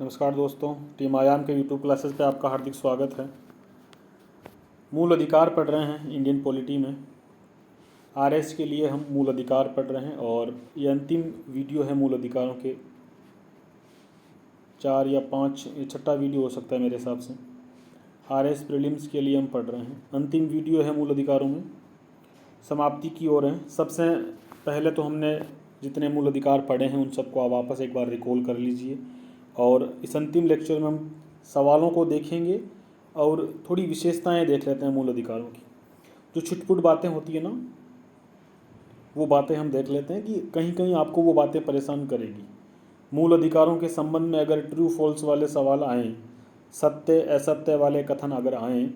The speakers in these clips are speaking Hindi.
नमस्कार दोस्तों, टीम आयाम के यूट्यूब क्लासेस पे आपका हार्दिक स्वागत है। मूल अधिकार पढ़ रहे हैं इंडियन पॉलिटी में। आरएस के लिए हम मूल अधिकार पढ़ रहे हैं और ये अंतिम वीडियो है मूल अधिकारों के। 4 या 5 ये छठा वीडियो हो सकता है मेरे हिसाब से। आरएस प्रीलिम्स के लिए हम पढ़ रहे हैं, अंतिम वीडियो है मूल अधिकारों में, समाप्ति की ओर है। सबसे पहले तो हमने जितने मूल अधिकार पढ़े हैं उन सबको आप वापस एक बार रिकॉल कर लीजिए और इस अंतिम लेक्चर में हम सवालों को देखेंगे और थोड़ी विशेषताएं देख लेते हैं मूल अधिकारों की। जो छुटपुट बातें होती है ना, वो बातें हम देख लेते हैं कि कहीं कहीं आपको वो बातें परेशान करेगी। मूल अधिकारों के संबंध में अगर ट्रू फॉल्स वाले सवाल आएँ, सत्य असत्य वाले कथन अगर आएँ,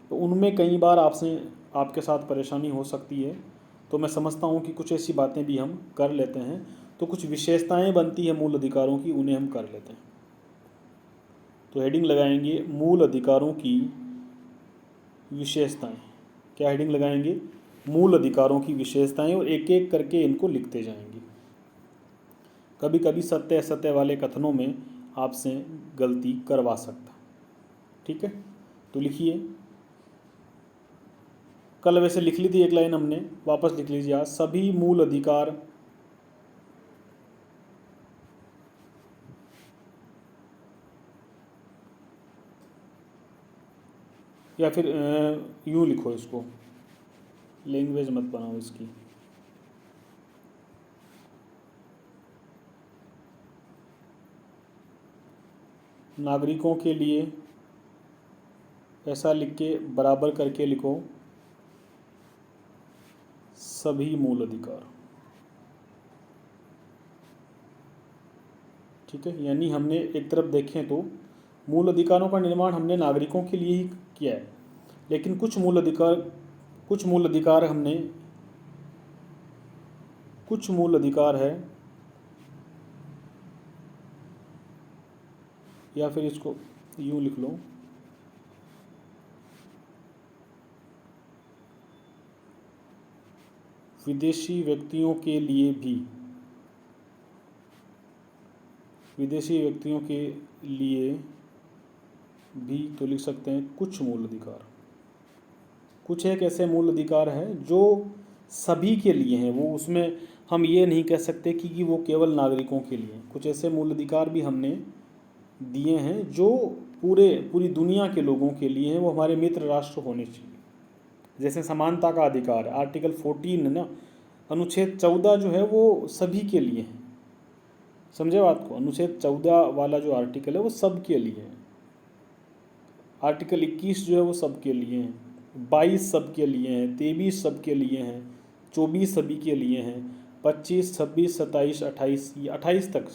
तो उनमें कई बार आपके साथ परेशानी हो सकती है। तो मैं समझता हूँ कि कुछ ऐसी बातें भी हम कर लेते हैं, तो कुछ विशेषताएं बनती है मूल अधिकारों की, उन्हें हम कर लेते हैं। तो हेडिंग लगाएंगे मूल अधिकारों की विशेषताएं। क्या हेडिंग लगाएंगे? मूल अधिकारों की विशेषताएं, और एक एक करके इनको लिखते जाएंगे। कभी कभी सत्य असत्य वाले कथनों में आपसे गलती करवा सकता, ठीक है? तो लिखिए। कल वैसे लिख ली थी एक लाइन हमने, वापस लिख लीजिए आज। सभी मूल अधिकार या फिर यूँ लिखो इसको, लैंग्वेज मत बनाओ इसकी। नागरिकों के लिए ऐसा लिख के बराबर करके लिखो, सभी मूल अधिकार, ठीक है? यानी हमने एक तरफ देखें तो मूल अधिकारों का निर्माण हमने नागरिकों के लिए ही किया है, लेकिन कुछ मूल अधिकार है, या फिर इसको यूँ लिख लो, विदेशी व्यक्तियों के लिए भी तो लिख सकते हैं कुछ मूल अधिकार। कुछ एक ऐसे मूल अधिकार हैं जो सभी के लिए हैं, वो उसमें हम ये नहीं कह सकते कि वो केवल नागरिकों के लिए। कुछ ऐसे मूल अधिकार भी हमने दिए हैं जो पूरी दुनिया के लोगों के लिए हैं, वो हमारे मित्र राष्ट्र होने चाहिए। जैसे समानता का अधिकार, आर्टिकल 14 ना, अनुच्छेद 14 जो है वो सभी के लिए है। समझे बात को? अनुच्छेद 14 वाला जो आर्टिकल है वो सब के लिए है। आर्टिकल 21 जो है वो सब के लिए है, 22 सब के लिए हैं, 23 सब के लिए हैं, 24 सभी के लिए हैं, 25, 26, 27, 28, ये 28 तक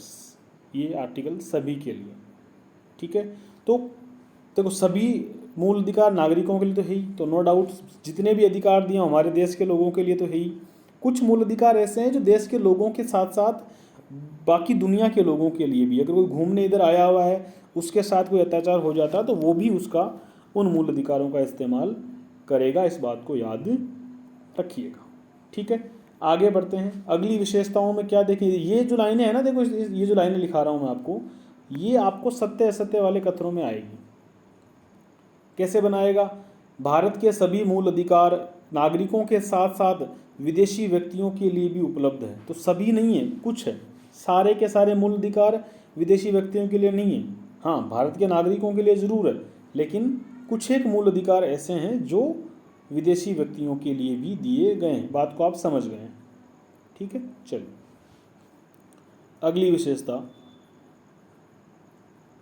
ये आर्टिकल सभी के लिए, ठीक है? तो देखो, सभी मूल अधिकार नागरिकों के लिए तो है ही, तो नो डाउट जितने भी अधिकार दिए हमारे देश के लोगों के लिए तो है ही। कुछ मूल अधिकार ऐसे हैं जो देश के लोगों के साथ साथ बाकी दुनिया के लोगों के लिए भी, अगर कोई घूमने इधर आया हुआ है, उसके साथ कोई अत्याचार हो जाता है तो वो भी उसका उन मूल अधिकारों का इस्तेमाल करेगा। इस बात को याद रखिएगा, ठीक है? आगे बढ़ते हैं। अगली विशेषताओं में क्या देखें, ये जो लाइनें हैं ना, देखो ये जो लाइनें लिखा रहा हूँ मैं आपको, ये आपको सत्य असत्य वाले कथनों में आएगी। कैसे बनाएगा? भारत के सभी मूल अधिकार नागरिकों के साथ साथ विदेशी व्यक्तियों के लिए भी उपलब्ध है। तो सभी नहीं है, कुछ है। सारे के सारे मूल अधिकार विदेशी व्यक्तियों के लिए नहीं है। हाँ, भारत के नागरिकों के लिए ज़रूर है, लेकिन कुछ एक मूल अधिकार ऐसे हैं जो विदेशी व्यक्तियों के लिए भी दिए गए हैं। बात को आप समझ गए हैं, ठीक है? चलिए अगली विशेषता,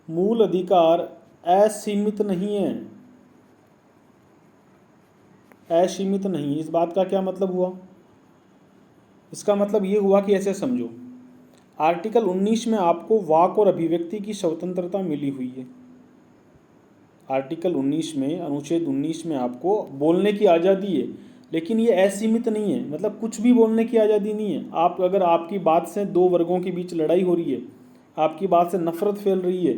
मूल अधिकार असीमित नहीं है। असीमित नहीं, इस बात का क्या मतलब हुआ? इसका मतलब ये हुआ कि ऐसे समझो, आर्टिकल 19 में आपको वाक और अभिव्यक्ति की स्वतंत्रता मिली हुई है। आर्टिकल 19 में, अनुच्छेद 19 में आपको बोलने की आज़ादी है, लेकिन ये असीमित नहीं है, मतलब कुछ भी बोलने की आज़ादी नहीं है। अगर आपकी बात से दो वर्गों के बीच लड़ाई हो रही है, आपकी बात से नफरत फैल रही है,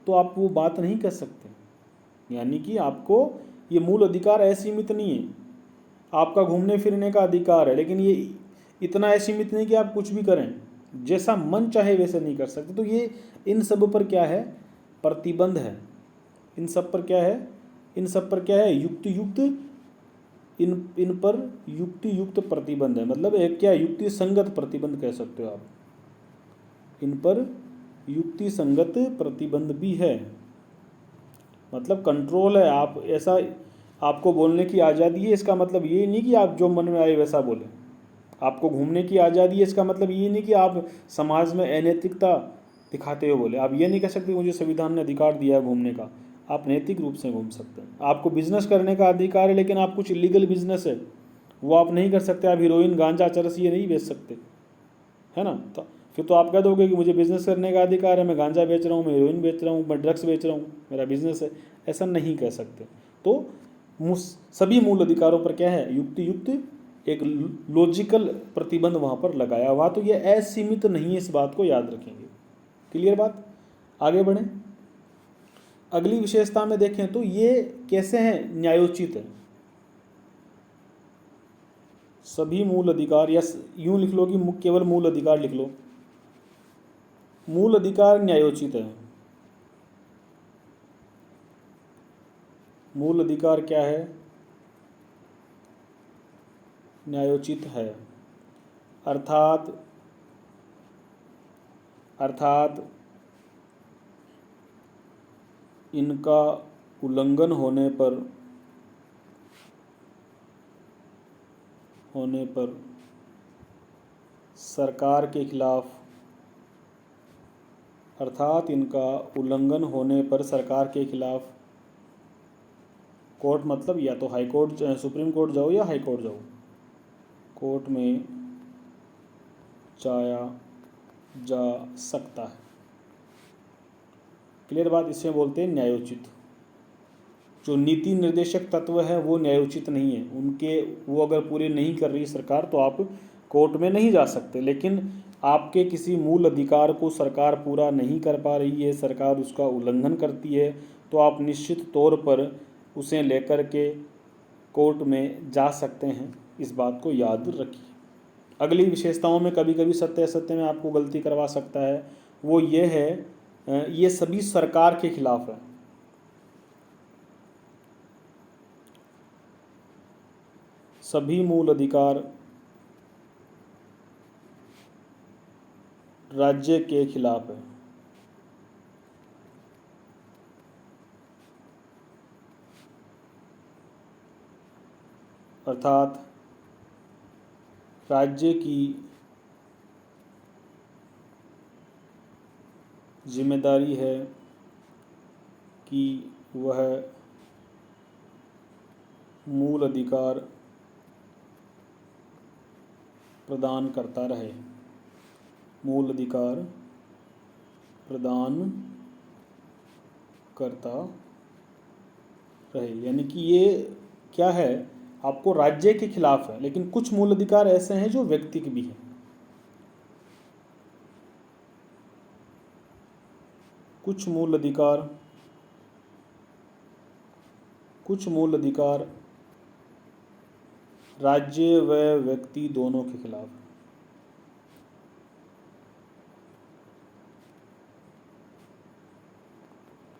तो आप वो बात नहीं कर सकते। यानी कि आपको ये मूल अधिकार असीमित नहीं है। आपका घूमने फिरने का अधिकार है, लेकिन ये इतना असीमित नहीं कि आप कुछ भी करें, जैसा मन चाहे वैसे नहीं कर सकते। तो ये इन सब पर क्या है, प्रतिबंध है। इन सब पर क्या है, इन सब पर क्या है, युक्ति युक्त, इन पर युक्ति युक्त प्रतिबंध है। मतलब एक क्या, युक्ति संगत प्रतिबंध कह सकते हो आप। इन पर युक्ति संगत प्रतिबंध भी है, मतलब कंट्रोल है। आप ऐसा, आपको बोलने की आज़ादी है, इसका मतलब ये नहीं कि आप जो मन में आए वैसा बोले। आपको घूमने की आज़ादी है, इसका मतलब ये नहीं कि आप समाज में अनैतिकता दिखाते हो बोले। आप ये नहीं कह सकते मुझे संविधान ने अधिकार दिया है घूमने का, आप नैतिक रूप से घूम सकते हैं। आपको बिजनेस करने का अधिकार है, लेकिन आप कुछ इलीगल बिजनेस है वो आप नहीं कर सकते। आप हीरोइन, गांजा, चरस ये नहीं बेच सकते, है ना। तो फिर तो आप कह दोगे कि मुझे बिज़नेस करने का अधिकार है, मैं गांजा बेच रहा हूँ, मैं हीरोइन बेच रहा हूँ, मैं ड्रग्स बेच रहा हूँ, मेरा बिजनेस है। ऐसा नहीं कह सकते। तो सभी मूल अधिकारों पर क्या है, युक्ति युक्त एक लॉजिकल प्रतिबंध वहाँ पर लगाया हुआ। तो ये असीमित नहीं है, इस बात को याद रखेंगे। क्लियर बात, आगे बढ़ें। अगली विशेषता में देखें तो ये कैसे हैं, न्यायोचित है। सभी मूल अधिकार, या यूं लिख लो कि केवल मूल अधिकार लिख लो, मूल अधिकार न्यायोचित है। मूल अधिकार क्या है, न्यायोचित है। अर्थात इनका उल्लंघन होने पर सरकार के खिलाफ, अर्थात इनका उल्लंघन होने पर सरकार के खिलाफ कोर्ट, मतलब या तो हाई कोर्ट, सुप्रीम कोर्ट जाओ या हाई कोर्ट जाओ, कोर्ट में जाया जा सकता है। क्लियर बात, इसमें बोलते हैं न्यायोचित। जो नीति निर्देशक तत्व है वो न्यायोचित नहीं है उनके, वो अगर पूरे नहीं कर रही सरकार तो आप कोर्ट में नहीं जा सकते। लेकिन आपके किसी मूल अधिकार को सरकार पूरा नहीं कर पा रही है, सरकार उसका उल्लंघन करती है, तो आप निश्चित तौर पर उसे लेकर के कोर्ट में जा सकते हैं। इस बात को याद रखिए। अगली विशेषताओं में कभी कभी सत्य असत्य में आपको गलती करवा सकता है, वो ये है, ये सभी सरकार के खिलाफ है। सभी मूल अधिकार राज्य के खिलाफ है। अर्थात राज्य की जिम्मेदारी है कि वह मूल अधिकार प्रदान करता रहे, मूल अधिकार प्रदान करता रहे। यानी कि ये क्या है, आपको राज्य के खिलाफ है, लेकिन कुछ मूल अधिकार ऐसे हैं जो व्यक्ति के भी हैं। कुछ मूल अधिकार राज्य व व्यक्ति दोनों के खिलाफ।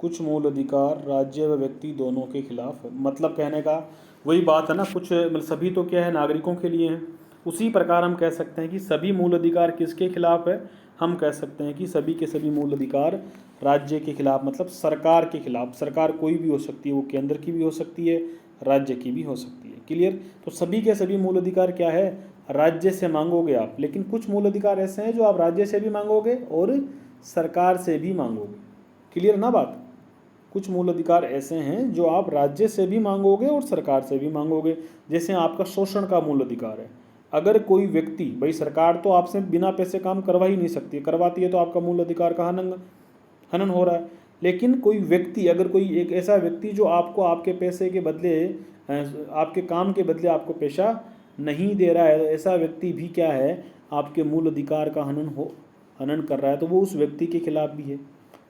कुछ मूल अधिकार राज्य व व्यक्ति दोनों के खिलाफ है। मतलब कहने का वही बात है ना, कुछ मतलब सभी तो क्या है, नागरिकों के लिए हैं। उसी प्रकार हम कह सकते हैं कि सभी मूल अधिकार किसके खिलाफ है, हम कह सकते हैं कि सभी के सभी मूल अधिकार राज्य के खिलाफ, मतलब सरकार के खिलाफ। सरकार कोई भी हो सकती है, वो केंद्र की भी हो सकती है, राज्य की भी हो सकती है। क्लियर। तो सभी के सभी मूल अधिकार क्या है, राज्य से मांगोगे आप, लेकिन कुछ मूल अधिकार ऐसे हैं जो आप राज्य से भी मांगोगे और सरकार से भी मांगोगे। क्लियर ना बात। कुछ मूल अधिकार ऐसे हैं जो आप राज्य से भी मांगोगे और सरकार से भी मांगोगे। जैसे आपका शोषण का मूल अधिकार है। अगर कोई व्यक्ति, भाई सरकार तो आपसे बिना पैसे काम करवा ही नहीं सकती, करवाती है तो आपका मूल अधिकार का हनन हो रहा है। लेकिन कोई व्यक्ति, अगर कोई एक ऐसा व्यक्ति जो आपको आपके पैसे के बदले, आपके काम के बदले आपको पैसा नहीं दे रहा है, तो ऐसा व्यक्ति भी क्या है, आपके मूल अधिकार का हनन कर रहा है, तो वो उस व्यक्ति के खिलाफ भी है।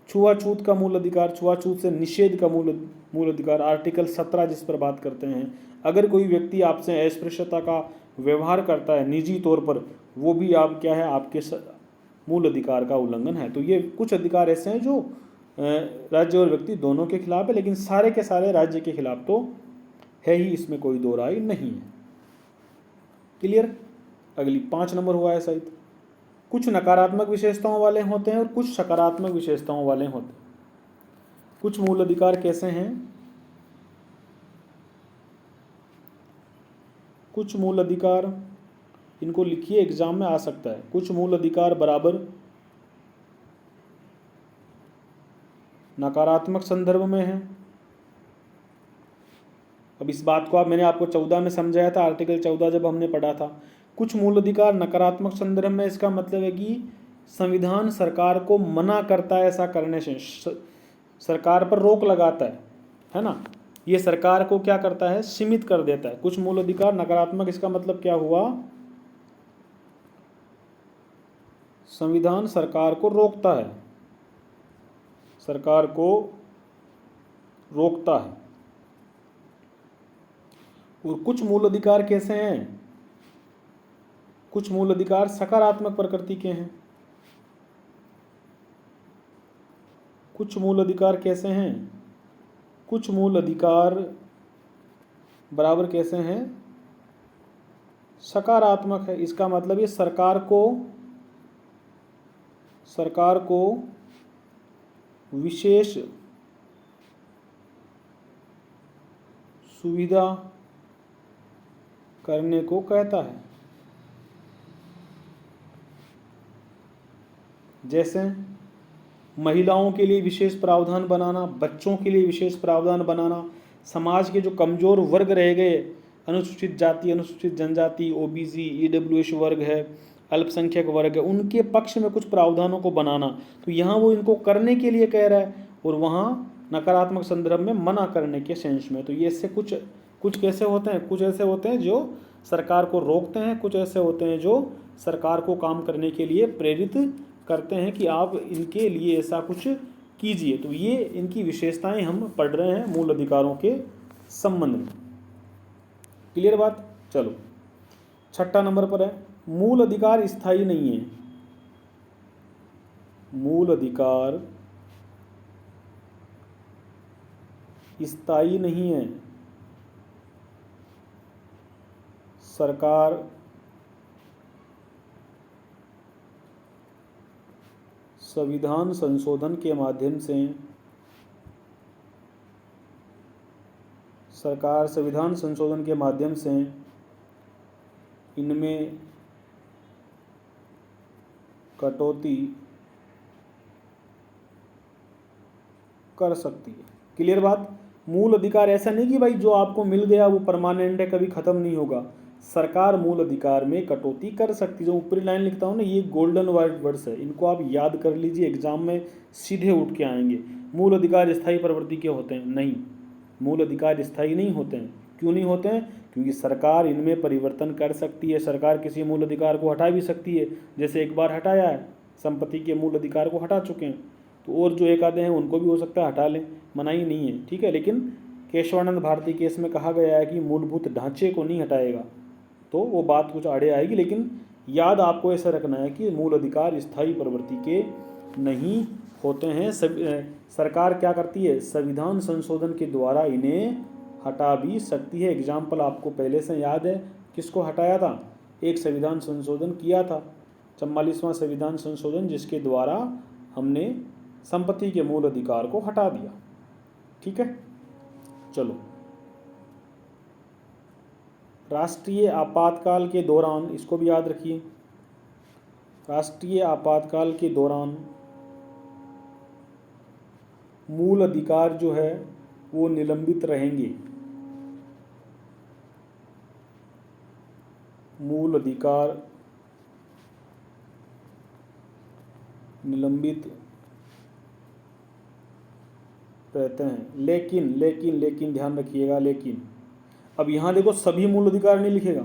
छुआछूत का मूल अधिकार, छुआछूत से निषेध का मूल अधिकार, आर्टिकल 17 जिस पर बात करते हैं। अगर कोई व्यक्ति आपसे अस्पृश्यता का व्यवहार करता है निजी तौर पर, वो भी आप क्या है, आपके मूल अधिकार का उल्लंघन है। तो ये कुछ अधिकार ऐसे हैं जो राज्य और व्यक्ति दोनों के खिलाफ है, लेकिन सारे के सारे राज्य के खिलाफ तो है ही, इसमें कोई दो राय नहीं है। क्लियर। अगली 5 नंबर हुआ है शायद। कुछ नकारात्मक विशेषताओं वाले होते हैं और कुछ सकारात्मक विशेषताओं वाले होते हैं। कुछ मूल अधिकार कैसे हैं? कुछ मूल अधिकार, इनको लिखिए, एग्जाम में आ सकता है। कुछ मूल अधिकार बराबर नकारात्मक संदर्भ में है। अब इस बात को मैंने आपको 14 में समझाया था, आर्टिकल 14 जब हमने पढ़ा था। कुछ मूल अधिकार नकारात्मक संदर्भ में, इसका मतलब है कि संविधान सरकार को मना करता है ऐसा करने से, सरकार पर रोक लगाता है ना। ये सरकार को क्या करता है? सीमित कर देता है। कुछ मूल अधिकार नकारात्मक, इसका मतलब क्या हुआ? संविधान सरकार को रोकता है, सरकार को रोकता है। और कुछ मूल अधिकार कैसे हैं? कुछ मूल अधिकार सकारात्मक प्रकृति के हैं। कुछ मूल अधिकार कैसे हैं? कुछ मूल अधिकार बराबर कैसे हैं? सकारात्मक है। इसका मतलब ये सरकार को विशेष सुविधा करने को कहता है। जैसे महिलाओं के लिए विशेष प्रावधान बनाना, बच्चों के लिए विशेष प्रावधान बनाना, समाज के जो कमजोर वर्ग रह गए, अनुसूचित जाति, अनुसूचित जनजाति, ओबीसी, ईडब्ल्यूएस वर्ग है, अल्पसंख्यक वर्ग है, उनके पक्ष में कुछ प्रावधानों को बनाना। तो यहाँ वो इनको करने के लिए कह रहा है और वहाँ नकारात्मक संदर्भ में मना करने के सेंस में। तो ये इससे कुछ कैसे होते हैं? कुछ ऐसे होते हैं जो सरकार को रोकते हैं, कुछ ऐसे होते हैं जो सरकार को काम करने के लिए प्रेरित करते हैं कि आप इनके लिए ऐसा कुछ कीजिए। तो ये इनकी विशेषताएं हम पढ़ रहे हैं मूल अधिकारों के संबंध में। क्लियर बात? चलो 6 नंबर पर है, मूल अधिकार स्थायी नहीं है। मूल अधिकार स्थायी नहीं है। सरकार संविधान संशोधन के माध्यम से, सरकार संविधान संशोधन के माध्यम से इनमें कटौती कर सकती है। क्लियर बात? मूल अधिकार ऐसा नहीं कि भाई जो आपको मिल गया वो परमानेंट है, कभी ख़त्म नहीं होगा। सरकार मूल अधिकार में कटौती कर सकती है। जो ऊपरी लाइन लिखता हूँ ना, ये गोल्डन वर्ड्स है, इनको आप याद कर लीजिए, एग्जाम में सीधे उठ के आएंगे। मूल अधिकार स्थायी प्रवृत्ति के होते हैं? नहीं, मूल अधिकार स्थायी नहीं होते हैं। क्यों नहीं होते हैं? क्योंकि सरकार इनमें परिवर्तन कर सकती है। सरकार किसी मूल अधिकार को हटा भी सकती है, जैसे एक बार हटाया है, संपत्ति के मूल अधिकार को हटा चुके हैं। तो और जो एक आधे हैं उनको भी हो सकता है हटा लें, मनाही नहीं है, ठीक है। लेकिन केशवानंद भारती केस में कहा गया है कि मूलभूत ढांचे को नहीं हटाएगा, तो वो बात कुछ आड़े आएगी। लेकिन याद आपको ऐसा रखना है कि मूल अधिकार स्थायी प्रवृत्ति के नहीं होते हैं। सरकार क्या करती है? संविधान संशोधन के द्वारा इन्हें हटा भी सकती है। एग्जाम्पल आपको पहले से याद है, किसको हटाया था? एक संविधान संशोधन किया था, 44वां संविधान संशोधन, जिसके द्वारा हमने संपत्ति के मूल अधिकार को हटा दिया। ठीक है, चलो। राष्ट्रीय आपातकाल के दौरान, इसको भी याद रखिए, राष्ट्रीय आपातकाल के दौरान मूल अधिकार जो है वो निलंबित रहेंगे। मूल अधिकार निलंबित रहते हैं। लेकिन ध्यान रखिएगा, लेकिन अब यहाँ देखो सभी मूल अधिकार नहीं लिखेगा।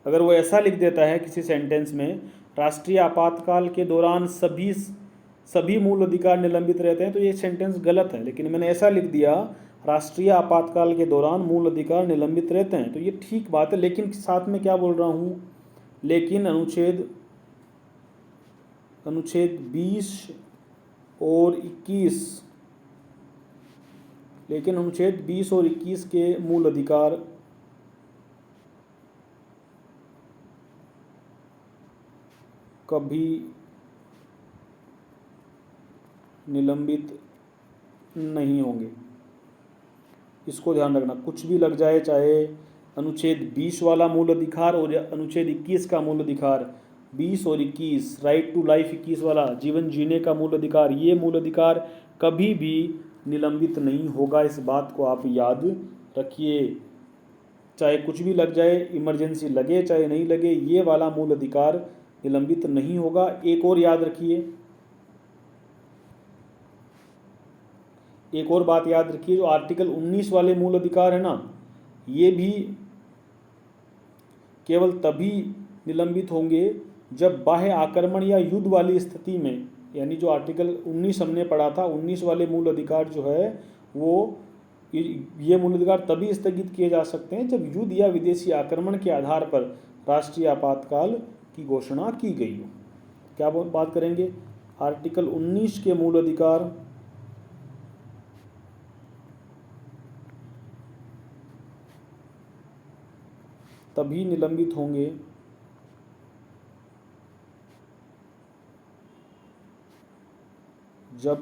अगर वो ऐसा लिख देता है किसी सेंटेंस में, राष्ट्रीय आपातकाल के दौरान सभी मूल अधिकार निलंबित रहते हैं, तो ये सेंटेंस गलत है। लेकिन मैंने ऐसा लिख दिया, राष्ट्रीय आपातकाल के दौरान मूल अधिकार निलंबित रहते हैं, तो ये ठीक बात है। लेकिन साथ में क्या बोल रहा हूँ? लेकिन अनुच्छेद 20 और 21, लेकिन अनुच्छेद 20 और 21 के मूल अधिकार कभी निलंबित नहीं होंगे। इसको ध्यान रखना, कुछ भी लग जाए, चाहे अनुच्छेद 20 वाला मूल अधिकार और अनुच्छेद 21 का मूल अधिकार, 20 और 21, राइट टू लाइफ 21 वाला, जीवन जीने का मूल अधिकार, ये मूल अधिकार कभी भी निलंबित नहीं होगा। इस बात को आप याद रखिए, चाहे कुछ भी लग जाए, इमरजेंसी लगे चाहे नहीं लगे, ये वाला मूल अधिकार निलंबित नहीं होगा। एक और याद रखिए, एक और बात याद रखिए, जो आर्टिकल 19 वाले मूल अधिकार है ना, ये भी केवल तभी निलंबित होंगे जब बाह्य आक्रमण या युद्ध वाली स्थिति में, यानी जो आर्टिकल 19 हमने पढ़ा था, 19 वाले मूल अधिकार जो है वो, ये मूल अधिकार तभी स्थगित किए जा सकते हैं जब युद्ध या विदेशी आक्रमण के आधार पर राष्ट्रीय आपातकाल की घोषणा की गई हो। क्या बात करेंगे? आर्टिकल 19 के मूल अधिकार तभी निलंबित होंगे जब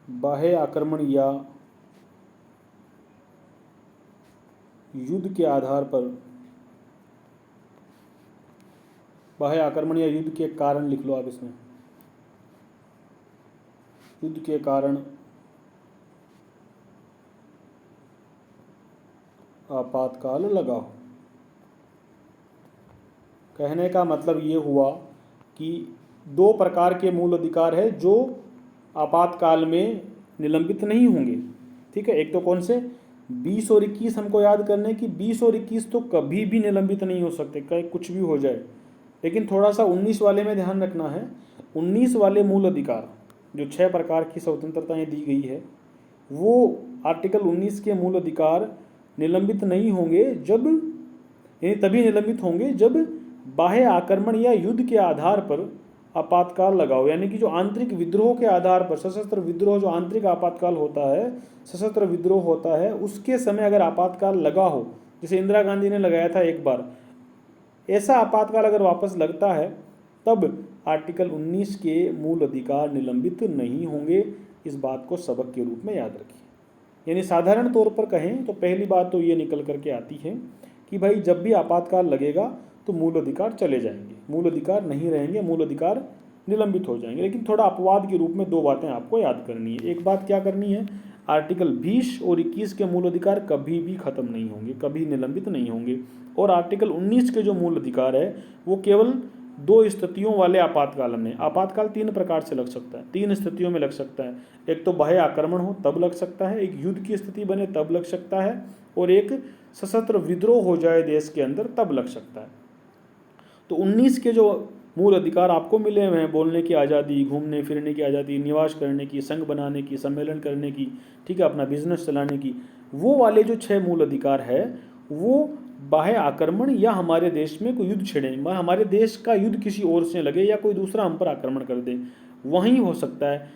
बाह्य आक्रमण या युद्ध के आधार पर, बाह्य आक्रमण या युद्ध के कारण लिख लो आप इसमें, युद्ध के कारण आपातकाल लगाओ। कहने का मतलब ये हुआ कि दो प्रकार के मूल अधिकार है जो आपातकाल में निलंबित नहीं होंगे। ठीक है, एक तो कौन से? 20 और 21 हमको याद करने की, 20 और 21 तो कभी भी निलंबित नहीं हो सकते, कहीं कुछ भी हो जाए। लेकिन थोड़ा सा 19 वाले में ध्यान रखना है। 19 वाले मूल अधिकार, जो 6 प्रकार की स्वतंत्रताएं दी गई है, वो आर्टिकल 19 के मूल अधिकार निलंबित नहीं होंगे जब, यानी तभी निलंबित होंगे जब बाह्य आक्रमण या युद्ध के आधार पर आपातकाल लगाओ। यानी कि जो आंतरिक विद्रोह के आधार पर, सशस्त्र विद्रोह, जो आंतरिक आपातकाल होता है, सशस्त्र विद्रोह होता है, उसके समय अगर आपातकाल लगा हो, जैसे इंदिरा गांधी ने लगाया था एक बार, ऐसा आपातकाल अगर वापस लगता है, तब आर्टिकल 19 के मूल अधिकार निलंबित नहीं होंगे। इस बात को सबक के रूप में याद रखिए। यानी साधारण तौर पर कहें तो पहली बात तो ये निकल करके आती है कि भाई जब भी आपातकाल लगेगा तो मूल अधिकार चले जाएंगे, मूल अधिकार नहीं रहेंगे, मूल अधिकार निलंबित हो जाएंगे। लेकिन थोड़ा अपवाद के रूप में दो बातें आपको याद करनी है। एक बात क्या करनी है, आर्टिकल 20 और 21 के मूल अधिकार कभी भी खत्म नहीं होंगे, कभी निलंबित नहीं होंगे। और आर्टिकल 19 के जो मूल अधिकार है वो केवल 2 स्थितियों वाले आपातकाल में, आपातकाल 3 प्रकार से लग सकता है, 3 स्थितियों में लग सकता है। एक तो बाह्य आक्रमण हो तब लग सकता है, एक युद्ध की स्थिति बने तब लग सकता है, और एक सशस्त्र विद्रोह हो जाए देश के अंदर तब लग सकता है। तो 19 के जो मूल अधिकार आपको मिले हुए हैं, बोलने की आज़ादी, घूमने फिरने की आज़ादी, निवास करने की, संघ बनाने की, सम्मेलन करने की, ठीक है, अपना बिजनेस चलाने की, वो वाले जो 6 मूल अधिकार है वो बाह्य आक्रमण या हमारे देश में कोई युद्ध छिड़े, हमारे देश का युद्ध किसी और से लगे या कोई दूसरा हम पर आक्रमण कर दे, वहीं हो सकता है।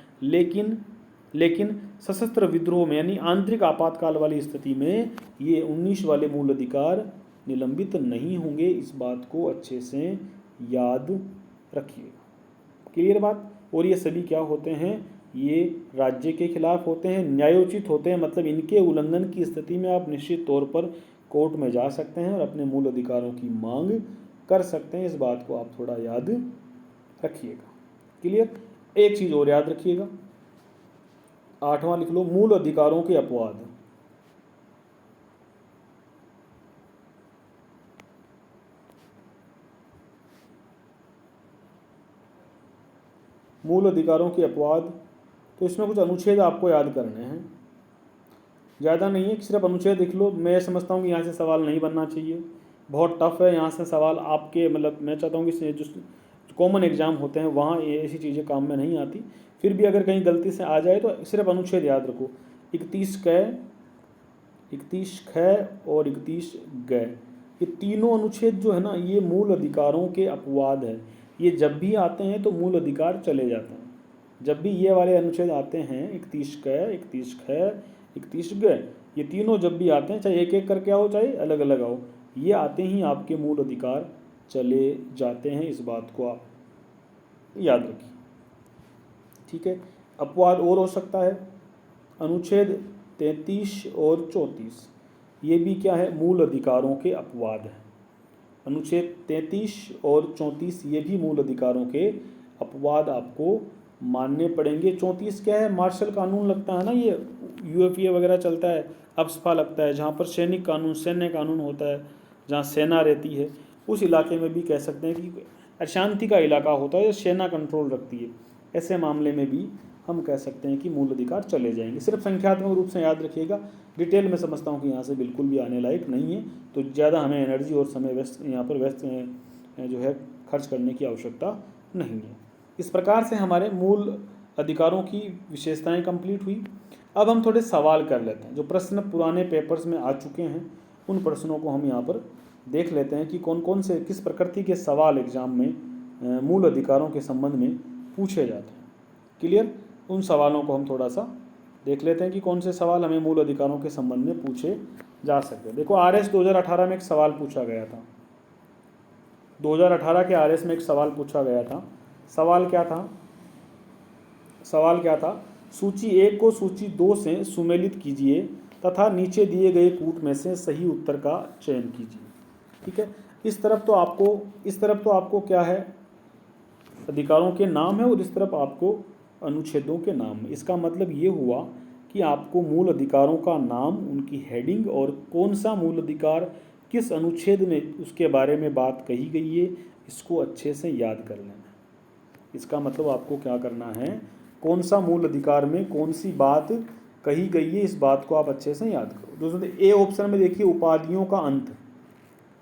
लेकिन सशस्त्र विद्रोह में, यानी आंतरिक आपातकाल वाली स्थिति में, ये 19 वाले मूल अधिकार निलंबित नहीं होंगे। इस बात को अच्छे से याद रखिएगा। क्लियर बात? और ये सभी क्या होते हैं, ये राज्य के खिलाफ होते हैं, न्यायोचित होते हैं, मतलब इनके उल्लंघन की स्थिति में आप निश्चित तौर पर कोर्ट में जा सकते हैं और अपने मूल अधिकारों की मांग कर सकते हैं। इस बात को आप थोड़ा याद रखिएगा। क्लियर? एक चीज़ और याद रखिएगा, 8वां लिख लो, मूल अधिकारों के अपवाद। मूल अधिकारों के अपवाद, तो इसमें कुछ अनुच्छेद आपको याद करने हैं, ज़्यादा नहीं है, सिर्फ अनुच्छेद लिख लो। मैं समझता हूँ कि यहाँ से सवाल नहीं बनना चाहिए, बहुत टफ है यहाँ से सवाल आपके, मतलब मैं चाहता हूँ कि जो कॉमन एग्जाम होते हैं वहाँ ये ऐसी चीज़ें काम में नहीं आती। फिर भी अगर कहीं गलती से आ जाए तो सिर्फ अनुच्छेद याद रखो, 31 क, 31 ख और 31 ग, ये तीनों अनुच्छेद जो है ना, ये मूल अधिकारों के अपवाद है। ये जब भी आते हैं तो मूल अधिकार चले जाते हैं। जब भी ये वाले अनुच्छेद आते हैं, 31 क, 31 ख, 31 ग, ये तीनों जब भी आते हैं, चाहे एक एक करके आओ चाहे अलग अलग आओ, ये आते ही आपके मूल अधिकार चले जाते हैं। इस बात को आप याद रखिए, ठीक है। अपवाद और हो सकता है, अनुच्छेद 33 और 34 ये भी क्या है, मूल अधिकारों के अपवाद है। अनुच्छेद 33 और 34 ये भी मूल अधिकारों के अपवाद आपको मानने पड़ेंगे। 34 क्या है, मार्शल कानून लगता है ना, ये यूएफए वगैरह चलता है, अब्सपा लगता है, जहाँ पर सैनिक कानून, सैन्य कानून होता है, जहाँ सेना रहती है, उस इलाके में भी कह सकते हैं कि अशांति का इलाका होता है, सेना कंट्रोल रखती है, ऐसे मामले में भी हम कह सकते हैं कि मूल अधिकार चले जाएंगे। सिर्फ संख्यात्मक रूप से याद रखिएगा, डिटेल में समझता हूँ कि यहाँ से बिल्कुल भी आने लायक नहीं है, तो ज़्यादा हमें एनर्जी और समय व्यस्त यहाँ पर जो है खर्च करने की आवश्यकता नहीं है। इस प्रकार से हमारे मूल अधिकारों की विशेषताएं कंप्लीट हुई। अब हम थोड़े सवाल कर लेते हैं, जो प्रश्न पुराने पेपर्स में आ चुके हैं उन प्रश्नों को हम यहाँ पर देख लेते हैं कि कौन कौन से, किस प्रकृति के सवाल एग्जाम में मूल अधिकारों के संबंध में पूछे जाते हैं। क्लियर? उन सवालों को हम थोड़ा सा देख लेते हैं कि कौन से सवाल हमें मूल अधिकारों के संबंध में पूछे जा सकते हैं। देखो, आरएस 2018 में एक सवाल पूछा गया था, 2018 के आरएस में एक सवाल पूछा गया था। सवाल क्या था? सवाल क्या था? सूची 1 को सूची 2 से सुमेलित कीजिए तथा नीचे दिए गए कूट में से सही उत्तर का चयन कीजिए। ठीक है, इस तरफ तो आपको क्या है, अधिकारों के नाम है, और इस तरफ आपको अनुच्छेदों के नाम है। इसका मतलब ये हुआ कि आपको मूल अधिकारों का नाम, उनकी हेडिंग और कौन सा मूल अधिकार किस अनुच्छेद में उसके बारे में बात कही गई है, इसको अच्छे से याद कर लेना है। इसका मतलब आपको क्या करना है, कौन सा मूल अधिकार में कौन सी बात कही गई है, इस बात को आप अच्छे से याद करो। दोस्तों, ए ऑप्शन में देखिए उपाधियों का अंत,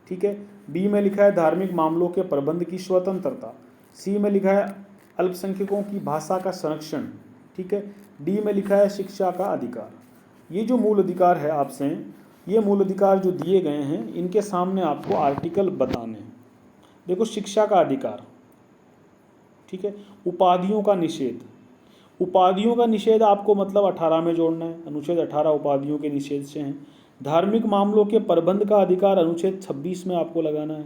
ठीक है। बी में लिखा है धार्मिक मामलों के प्रबंध की स्वतंत्रता। सी में लिखा है अल्पसंख्यकों की भाषा का संरक्षण, ठीक है। डी में लिखा है शिक्षा का अधिकार। ये जो मूल अधिकार है आपसे, ये मूल अधिकार जो दिए गए हैं, इनके सामने आपको आर्टिकल बताने हैं। देखो, शिक्षा का अधिकार, ठीक है। उपाधियों का निषेध, उपाधियों का निषेध आपको मतलब 18 में जोड़ना है, अनुच्छेद 18 उपाधियों के निषेध से हैं। धार्मिक मामलों के प्रबंध का अधिकार अनुच्छेद 26 में आपको लगाना है।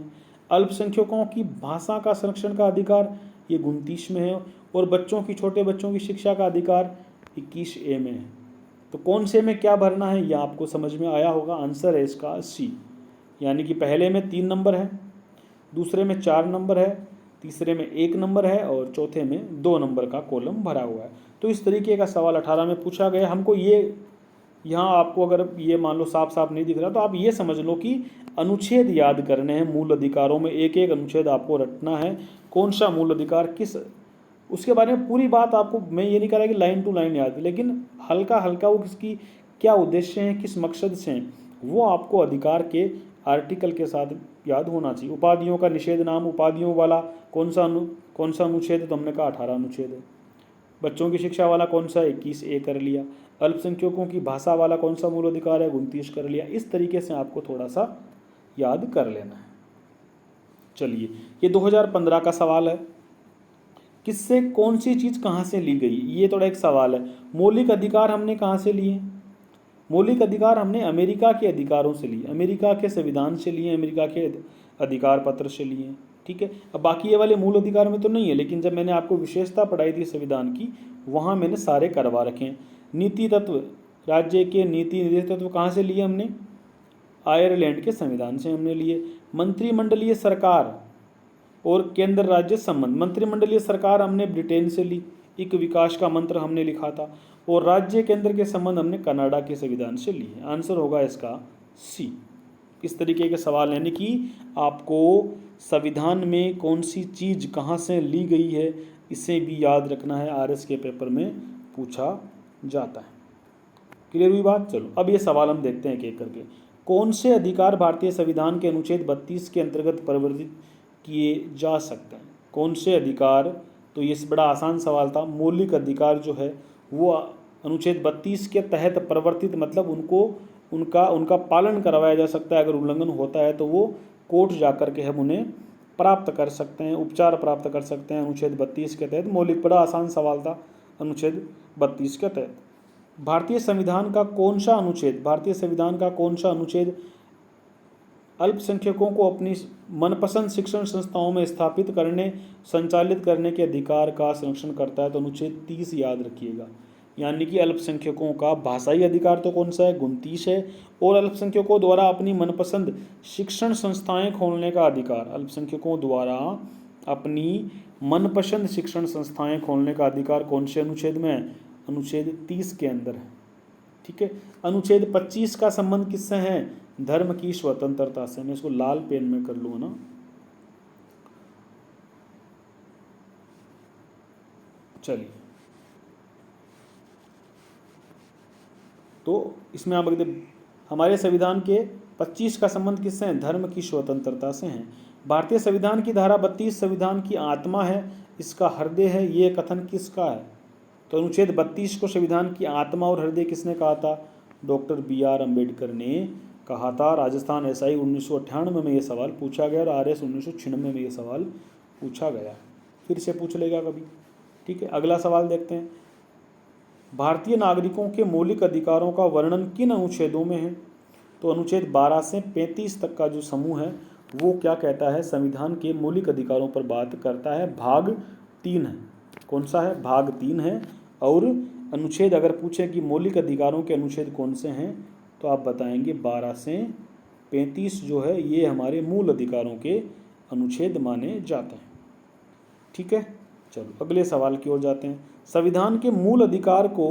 अल्पसंख्यकों की भाषा का संरक्षण का अधिकार ये 29 में है, और बच्चों की, छोटे बच्चों की शिक्षा का अधिकार 21A में है। तो कौन से में क्या भरना है ये आपको समझ में आया होगा। आंसर है इसका सी, यानी कि पहले में 3 नंबर है, दूसरे में 4 नंबर है, तीसरे में 1 नंबर है, और चौथे में 2 नंबर का कॉलम भरा हुआ है। तो इस तरीके का सवाल 18 में पूछा गया। हमको ये, यहाँ आपको अगर ये मान लो साफ साफ नहीं दिख रहा, तो आप ये समझ लो कि अनुच्छेद याद करने हैं मूल अधिकारों में, एक एक अनुच्छेद आपको रटना है, कौन सा मूल अधिकार किस, उसके बारे में पूरी बात आपको, मैं ये नहीं कह रहा कि लाइन टू लाइन याद, लेकिन हल्का हल्का वो किसकी क्या उद्देश्य हैं, किस मकसद से हैं, वो आपको अधिकार के आर्टिकल के साथ याद होना चाहिए। उपाधियों का निषेध नाम, उपाधियों वाला कौन सा अनुच्छेद है, तो हमने कहा 18 अनुच्छेद है। बच्चों की शिक्षा वाला कौन सा, 21A कर लिया। अल्पसंख्यकों की भाषा वाला कौन सा मूल अधिकार है, 29 कर लिया। इस तरीके से आपको थोड़ा सा याद कर लेना है। चलिए, ये 2015 का सवाल है, किससे कौन सी चीज़ कहाँ से ली गई, ये थोड़ा एक सवाल है। मौलिक अधिकार हमने कहाँ से लिए? मौलिक अधिकार हमने अमेरिका के अधिकारों से लिए, अमेरिका के संविधान से लिए, अमेरिका के अधिकार पत्र से लिए, ठीक है। अब बाकी ये वाले मूल अधिकार में तो नहीं है, लेकिन जब मैंने आपको विशेषता पढ़ाई थी संविधान की, वहाँ मैंने सारे करवा रखे हैं। नीति तत्व, राज्य के नीति निर्देश तत्व कहाँ से लिए हमने? आयरलैंड के संविधान से हमने लिए। मंत्रिमंडलीय सरकार और केंद्र राज्य संबंध, मंत्रिमंडलीय सरकार हमने ब्रिटेन से ली, एक विकास का मंत्र हमने लिखा था, और राज्य केंद्र के संबंध हमने कनाडा के संविधान से लिए। आंसर होगा इसका सी। इस तरीके के सवाल, यानी कि आपको संविधान में कौन सी चीज़ कहाँ से ली गई है, इसे भी याद रखना है, आरएस के पेपर में पूछा जाता है। क्लियर हुई बात? चलो, अब ये सवाल हम देखते हैं एक एक करके। कौन से अधिकार भारतीय संविधान के अनुच्छेद 32 के अंतर्गत परिवर्तित किए जा सकते हैं? कौन से अधिकार? तो ये बड़ा आसान सवाल था। मौलिक अधिकार जो है वो अनुच्छेद 32 के तहत परिवर्तित, मतलब उनको उनका उनका पालन करवाया जा सकता है। अगर उल्लंघन होता है तो वो कोर्ट जा कर के हम उन्हें प्राप्त कर सकते हैं, उपचार प्राप्त कर सकते हैं अनुच्छेद 32 के तहत। मौलिक, बड़ा आसान सवाल था अनुच्छेद 32 के तहत। भारतीय संविधान का कौन सा अनुच्छेद, भारतीय संविधान का कौन सा अनुच्छेद अल्पसंख्यकों को अपनी मनपसंद शिक्षण संस्थाओं में स्थापित करने, संचालित करने के अधिकार का संरक्षण करता है? तो अनुच्छेद 30 याद रखिएगा। यानी कि अल्पसंख्यकों का भाषाई अधिकार तो कौन सा है? 29 है। और अल्पसंख्यकों द्वारा अपनी मनपसंद शिक्षण संस्थाएं खोलने का अधिकार, अल्पसंख्यकों द्वारा अपनी मनपसंद शिक्षण संस्थाएं खोलने का अधिकार कौन से अनुच्छेद में है? अनुच्छेद 30 के अंदर है। ठीक है। अनुच्छेद 25 का संबंध किससे है? धर्म की स्वतंत्रता से। मैं इसको लाल पेन में कर लूँ ना। चलिए, तो इसमें आप देखते हमारे संविधान के 25 का संबंध किससे है? धर्म की स्वतंत्रता से है। भारतीय संविधान की धारा 32 संविधान की आत्मा है, इसका हृदय है, ये कथन किसका है? तो अनुच्छेद 32 को संविधान की आत्मा और हृदय किसने कहा था? डॉक्टर BR अम्बेडकर ने कहा था। राजस्थान SI 1998 में ये सवाल पूछा गया और RS 1996 में ये सवाल पूछा गया। फिर से पूछ लेगा कभी। ठीक है, अगला सवाल देखते हैं। भारतीय नागरिकों के मौलिक अधिकारों का वर्णन किन अनुच्छेदों में है? तो अनुच्छेद 12 से 35 तक का जो समूह है वो क्या कहता है? संविधान के मौलिक अधिकारों पर बात करता है। भाग 3 है। कौन सा है? भाग 3 है। और अनुच्छेद अगर पूछे कि मौलिक अधिकारों के अनुच्छेद कौन से हैं तो आप बताएंगे 12 से 35 जो है ये हमारे मूल अधिकारों के अनुच्छेद माने जाते हैं। ठीक है, चलो अगले सवाल की ओर जाते हैं। संविधान के मूल अधिकार को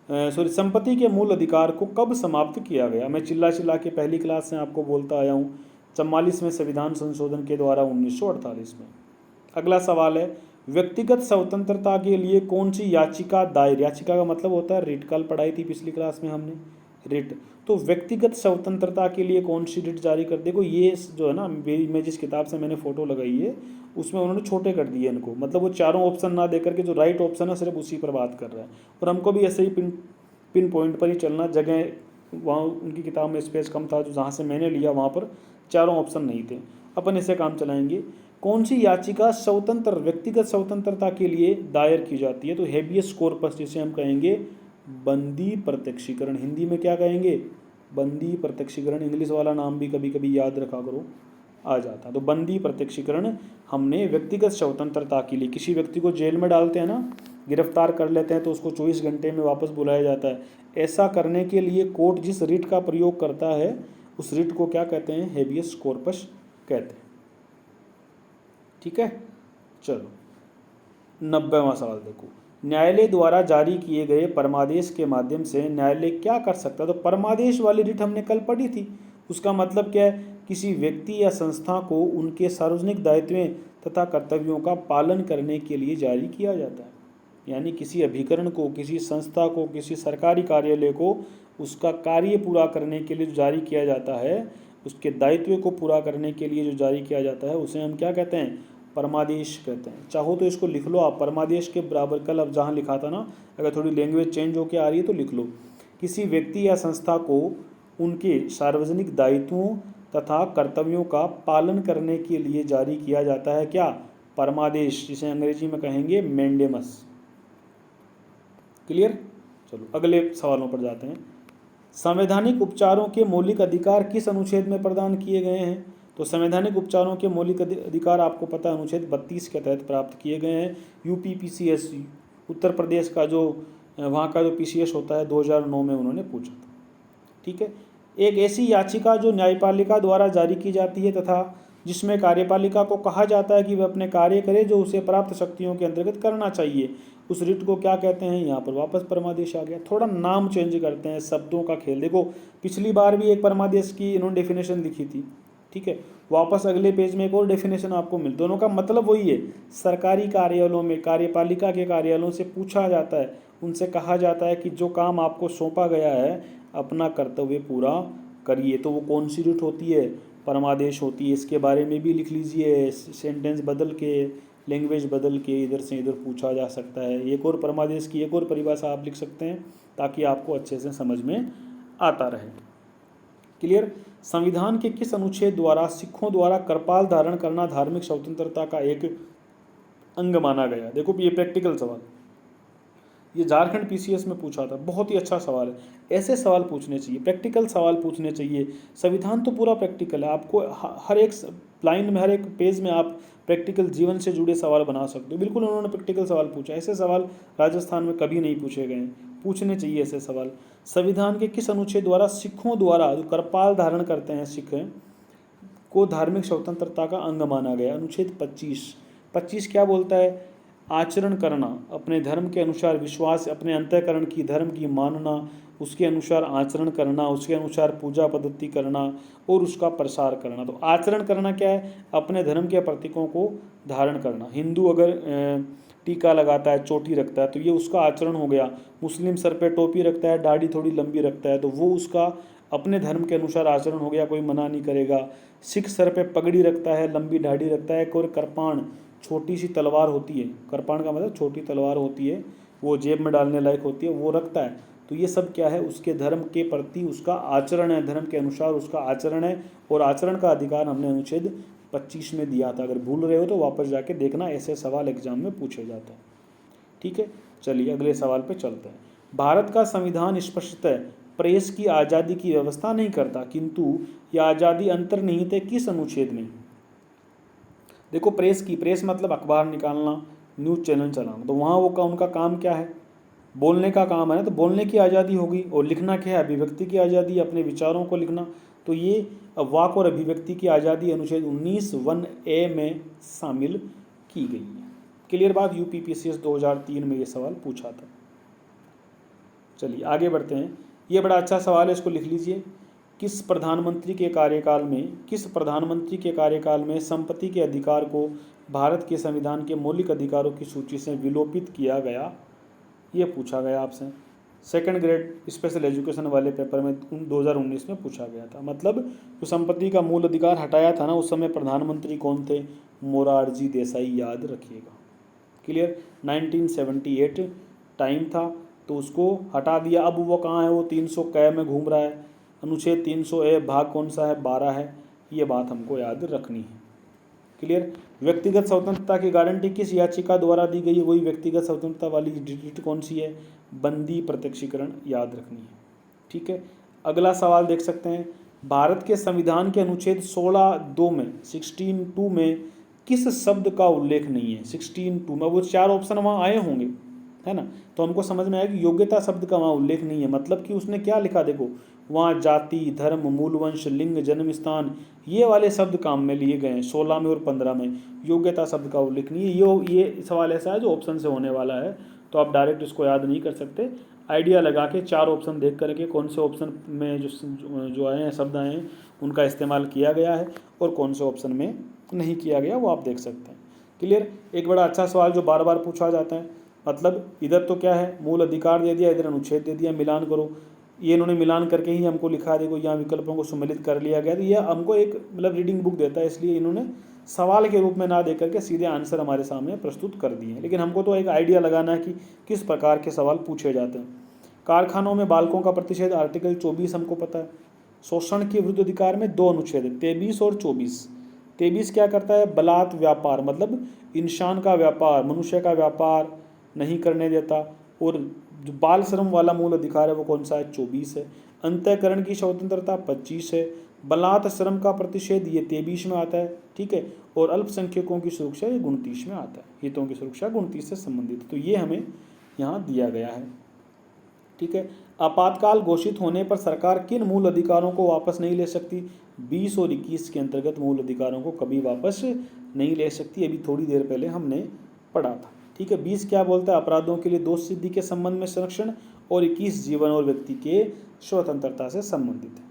संपत्ति के मूल अधिकार को कब समाप्त किया गया? मैं चिल्ला चिल्ला के पहली क्लास से आपको बोलता आया हूँ, 44वें संविधान संशोधन के द्वारा 1948 में। अगला सवाल है, व्यक्तिगत स्वतंत्रता के लिए कौन सी याचिका दायर? याचिका का मतलब होता है रिट। कल पढ़ाई थी पिछली क्लास में हमने रिट। तो व्यक्तिगत स्वतंत्रता के लिए कौन सी रिट जारी कर? देखो ये जो है ना, मैं जिस किताब से मैंने फोटो लगाई है उसमें उन्होंने छोटे कर दिए इनको, मतलब वो चारों ऑप्शन ना देकर के जो राइट ऑप्शन है सिर्फ उसी पर बात कर रहा है। और हमको भी ऐसे ही पिन पॉइंट पर ही चलना। जगह वहाँ उनकी किताब में स्पेस कम था, जो जहाँ से मैंने लिया वहाँ पर चारों ऑप्शन नहीं थे। अपन इसे काम चलाएंगे। कौन सी याचिका स्वतंत्र व्यक्तिगत स्वतंत्रता के लिए दायर की जाती है? तो हेबियस कॉर्पस, जिसे हम कहेंगे बंदी प्रत्यक्षीकरण। हिंदी में क्या कहेंगे? बंदी प्रत्यक्षीकरण। इंग्लिश वाला नाम भी कभी कभी याद रखा करो, आ जाता है। तो बंदी प्रत्यक्षीकरण हमने व्यक्तिगत स्वतंत्रता के लिए, किसी व्यक्ति को जेल में डालते हैं ना, गिरफ्तार कर लेते हैं तो उसको 24 घंटे में वापस बुलाया जाता है। ऐसा करने के लिए कोर्ट जिस रिट का प्रयोग करता है उस रिट को क्या कहते हैं? हेबियस कॉर्पस कहते हैं। ठीक है, चलो 90वां सवाल देखो। न्यायालय द्वारा जारी किए गए परमादेश के माध्यम से न्यायालय क्या कर सकता है? तो परमादेश वाली रिट हमने कल पढ़ी थी। उसका मतलब क्या है? किसी व्यक्ति या संस्था को उनके सार्वजनिक दायित्वों तथा कर्तव्यों का पालन करने के लिए जारी किया जाता है। यानी किसी अभिकरण को, किसी संस्था को, किसी सरकारी कार्यालय को उसका कार्य पूरा करने के लिए जो जारी किया जाता है, उसके दायित्व को पूरा करने के लिए जो जारी किया जाता है, उसे हम क्या कहते हैं? परमादेश कहते हैं। चाहो तो इसको लिख लो आप, परमादेश के बराबर। कल अब जहाँ लिखा था ना, अगर थोड़ी लैंग्वेज चेंज होकर आ रही है तो लिख लो। किसी व्यक्ति या संस्था को उनके सार्वजनिक दायित्वों तथा कर्तव्यों का पालन करने के लिए जारी किया जाता है क्या? परमादेश, जिसे अंग्रेजी में कहेंगे मैंडेमस। क्लियर? चलो अगले सवालों पर जाते हैं। संवैधानिक उपचारों के मौलिक अधिकार किस अनुच्छेद में प्रदान किए गए हैं? तो संवैधानिक उपचारों के मौलिक अधिकार आपको पता है अनुच्छेद 32 के तहत प्राप्त किए गए हैं। UPPCS, उत्तर प्रदेश का जो वहाँ का जो PCS होता है, 2009 में उन्होंने पूछा था। ठीक है। एक ऐसी याचिका जो न्यायपालिका द्वारा जारी की जाती है तथा जिसमें कार्यपालिका को कहा जाता है कि वह अपने कार्य करे जो उसे प्राप्त शक्तियों के अंतर्गत करना चाहिए, उस रिट को क्या कहते हैं? यहाँ पर वापस परमादेश आ गया। थोड़ा नाम चेंज करते हैं, शब्दों का खेल। देखो पिछली बार भी एक परमादेश की इन्होंने डेफिनेशन लिखी थी। ठीक है, वापस अगले पेज में एक और डेफिनेशन आपको मिल, दोनों का मतलब वही है। सरकारी कार्यालयों में, कार्यपालिका के कार्यालयों से पूछा जाता है, उनसे कहा जाता है कि जो काम आपको सौंपा गया है अपना कर्तव्य पूरा करिए। तो वो कौन सी रिट होती है? परमादेश होती है। इसके बारे में भी लिख लीजिए, सेंटेंस बदल के, लैंग्वेज बदल के इधर से इधर पूछा जा सकता है। एक और परमादेश की एक और परिभाषा आप लिख सकते हैं ताकि आपको अच्छे से समझ में आता रहे। क्लियर। संविधान के किस अनुच्छेद द्वारा सिखों द्वारा करपाल धारण करना धार्मिक स्वतंत्रता का एक अंग माना गया? देखो ये प्रैक्टिकल सवाल, ये झारखंड पीसीएस में पूछा था, बहुत ही अच्छा सवाल है। ऐसे सवाल पूछने चाहिए, प्रैक्टिकल सवाल पूछने चाहिए। संविधान तो पूरा प्रैक्टिकल है, आपको हर एक लाइन में, हर एक पेज में आप प्रैक्टिकल जीवन से जुड़े सवाल बना सकते हो। बिल्कुल उन्होंने प्रैक्टिकल सवाल पूछा, ऐसे सवाल राजस्थान में कभी नहीं पूछे गए, पूछने चाहिए ऐसे सवाल। संविधान के किस अनुच्छेद द्वारा सिखों द्वारा जो करपाल धारण करते हैं सिख को धार्मिक स्वतंत्रता का अंग माना गया? अनुच्छेद 25। 25 क्या बोलता है? आचरण करना, अपने धर्म के अनुसार विश्वास, अपने अंतःकरण की धर्म की मानना, उसके अनुसार आचरण करना, उसके अनुसार पूजा पद्धति करना और उसका प्रसार करना। तो आचरण करना क्या है? अपने धर्म के प्रतीकों को धारण करना। हिंदू अगर टीका लगाता है, चोटी रखता है, तो ये उसका आचरण हो गया। मुस्लिम सर पे टोपी रखता है, दाढ़ी थोड़ी लंबी रखता है, तो वो उसका अपने धर्म के अनुसार आचरण हो गया, कोई मना नहीं करेगा। सिख सर पे पगड़ी रखता है, लंबी दाढ़ी रखता है, और कृपाण छोटी सी तलवार होती है, कृपाण का मतलब छोटी तलवार होती है, वो जेब में डालने लायक होती है, वो रखता है। तो ये सब क्या है? उसके धर्म के प्रति उसका आचरण है, धर्म के अनुसार उसका आचरण है। और आचरण का अधिकार हमने अनुच्छेद 25 में दिया था। अगर भूल रहे हो तो वापस जाके देखना, ऐसे सवाल एग्जाम में पूछे जाते हैं। ठीक है, चलिए अगले सवाल पे चलते हैं। भारत का संविधान स्पष्टतः प्रेस की आज़ादी की व्यवस्था नहीं करता, किंतु यह आज़ादी अंतर्निहित है किस अनुच्छेद में? देखो प्रेस मतलब अखबार निकालना, न्यूज़ चैनल चलाना, तो वहाँ वो का उनका काम क्या है? बोलने का काम है ना, तो बोलने की आज़ादी होगी। और लिखना क्या है? अभिव्यक्ति की आज़ादी, अपने विचारों को लिखना। तो ये वाक और अभिव्यक्ति की आज़ादी अनुच्छेद 19(1)(a) में शामिल की गई है। क्लियर बात? यूपीपीसीएस 2003 में ये सवाल पूछा था। चलिए आगे बढ़ते हैं। ये बड़ा अच्छा सवाल है, इसको लिख लीजिए। किस प्रधानमंत्री के कार्यकाल में संपत्ति के अधिकार को भारत के संविधान के मौलिक अधिकारों की सूची से विलोपित किया गया? ये पूछा गया आपसे, सेकंड ग्रेड स्पेशल एजुकेशन वाले पेपर में 2019 में पूछा गया था। मतलब जो संपत्ति का मूल अधिकार हटाया था ना, उस समय प्रधानमंत्री कौन थे? मोरारजी देसाई, याद रखिएगा। क्लियर? 1978 टाइम था, तो उसको हटा दिया। अब वो कहाँ है? वो 300 क में घूम रहा है। अनुच्छेद 300(a) भाग कौन सा है? 12 है। ये बात हमको याद रखनी है। क्लियर? व्यक्तिगत स्वतंत्रता की गारंटी किस याचिका द्वारा दी गई है? वही व्यक्तिगत स्वतंत्रता वाली डिट कौन सी है? बंदी प्रत्यक्षीकरण, याद रखनी है। ठीक है, अगला सवाल देख सकते हैं। भारत के संविधान के अनुच्छेद 16(2) में 16(2) में किस शब्द का उल्लेख नहीं है? 16(2) में वो 4 ऑप्शन वहाँ आए होंगे, है ना, तो हमको समझ में आया कि योग्यता शब्द का वहाँ उल्लेख नहीं है। मतलब कि उसने क्या लिखा? देखो वहाँ जाति, धर्म, मूलवंश, लिंग, जन्म स्थान, ये वाले शब्द काम में लिए गए हैं 16 में और 15 में। योग्यता शब्द का उल्लेख नहीं है। ये सवाल ऐसा है जो ऑप्शन से होने वाला है, तो आप डायरेक्ट इसको याद नहीं कर सकते। आइडिया लगा के 4 ऑप्शन देख करके कौन से ऑप्शन में जो आए हैं, शब्द आए हैं, उनका इस्तेमाल किया गया है और कौन से ऑप्शन में नहीं किया गया, वो आप देख सकते हैं। क्लियर? एक बड़ा अच्छा सवाल जो बार बार पूछा जाता है। मतलब इधर तो क्या है? मूल अधिकार दे दिया, इधर अनुच्छेद दे दिया, मिलान करो। ये इन्होंने मिलान करके ही हमको लिखा, देखो यहाँ विकल्पों को सम्मिलित कर लिया गया। तो ये हमको एक मतलब रीडिंग बुक देता है, इसलिए इन्होंने सवाल के रूप में ना दे करके सीधे आंसर हमारे सामने प्रस्तुत कर दिए हैं। लेकिन हमको तो एक आइडिया लगाना है कि किस प्रकार के सवाल पूछे जाते हैं। कारखानों में बालकों का प्रतिषेध, आर्टिकल 24 हमको पता है। शोषण के विरुद्ध अधिकार में 2 अनुच्छेद है, 23 और 24। 23 क्या करता है? बलात् व्यापार, मतलब इंसान का व्यापार, मनुष्य का व्यापार नहीं करने देता। और जो बाल श्रम वाला मूल अधिकार है वो कौन सा है? 24 है। अंतःकरण की स्वतंत्रता 25 है। बलात् श्रम का प्रतिषेध ये 23 में आता है। ठीक है, और अल्पसंख्यकों की सुरक्षा ये 29 में आता है। हितों की सुरक्षा 29 से संबंधित, तो ये हमें यहाँ दिया गया है। ठीक है, आपातकाल घोषित होने पर सरकार किन मूल अधिकारों को वापस नहीं ले सकती? 20 और 21 के अंतर्गत मूल अधिकारों को कभी वापस नहीं ले सकती। अभी थोड़ी देर पहले हमने पढ़ा था। ठीक है, 20 क्या बोलता है? अपराधों के लिए दोष सिद्धि के संबंध में संरक्षण, और 21 जीवन और व्यक्ति के स्वतंत्रता से संबंधित है।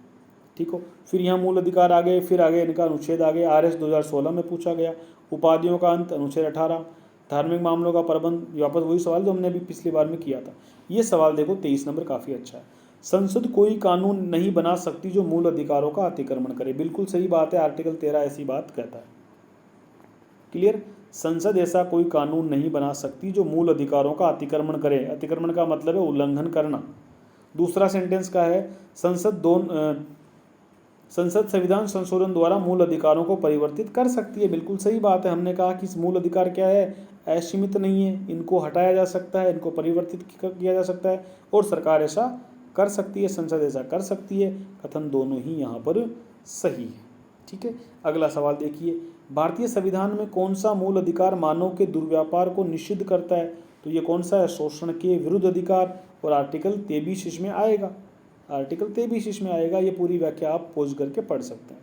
ठीक हो, फिर यहाँ मूल अधिकार आ गए, फिर आगे इनका अनुच्छेद आ गया। RS 2016 में पूछा गया। उपाधियों का अंत, अनुच्छेद 18। धार्मिक मामलों का प्रबंध, वापस वही सवाल जो हमने अभी पिछली बार में किया था। ये सवाल देखो 23 नंबर काफ़ी अच्छा है। संसद कोई कानून नहीं बना सकती जो मूल अधिकारों का अतिक्रमण करे। बिल्कुल सही बात है, आर्टिकल 13 ऐसी बात कहता है। क्लियर? संसद ऐसा कोई कानून नहीं बना सकती जो मूल अधिकारों का अतिक्रमण करे। अतिक्रमण का मतलब है उल्लंघन करना। दूसरा सेंटेंस का है संसद संसद संविधान संशोधन द्वारा मूल अधिकारों को परिवर्तित कर सकती है। बिल्कुल सही बात है। हमने कहा कि इस मूल अधिकार क्या है, असीमित नहीं है, इनको हटाया जा सकता है, इनको परिवर्तित किया जा सकता है और सरकार ऐसा कर सकती है, संसद ऐसा कर सकती है। कथन दोनों ही यहाँ पर सही है। ठीक है, अगला सवाल देखिए, भारतीय संविधान में कौन सा मूल अधिकार मानव के दुर्व्यापार को निषिद्ध करता है? तो ये कौन सा है? शोषण के विरुद्ध अधिकार, और आर्टिकल 23 इसमें आएगा। आर्टिकल 23 इसमें आएगा। ये पूरी व्याख्या आप पोज करके पढ़ सकते हैं।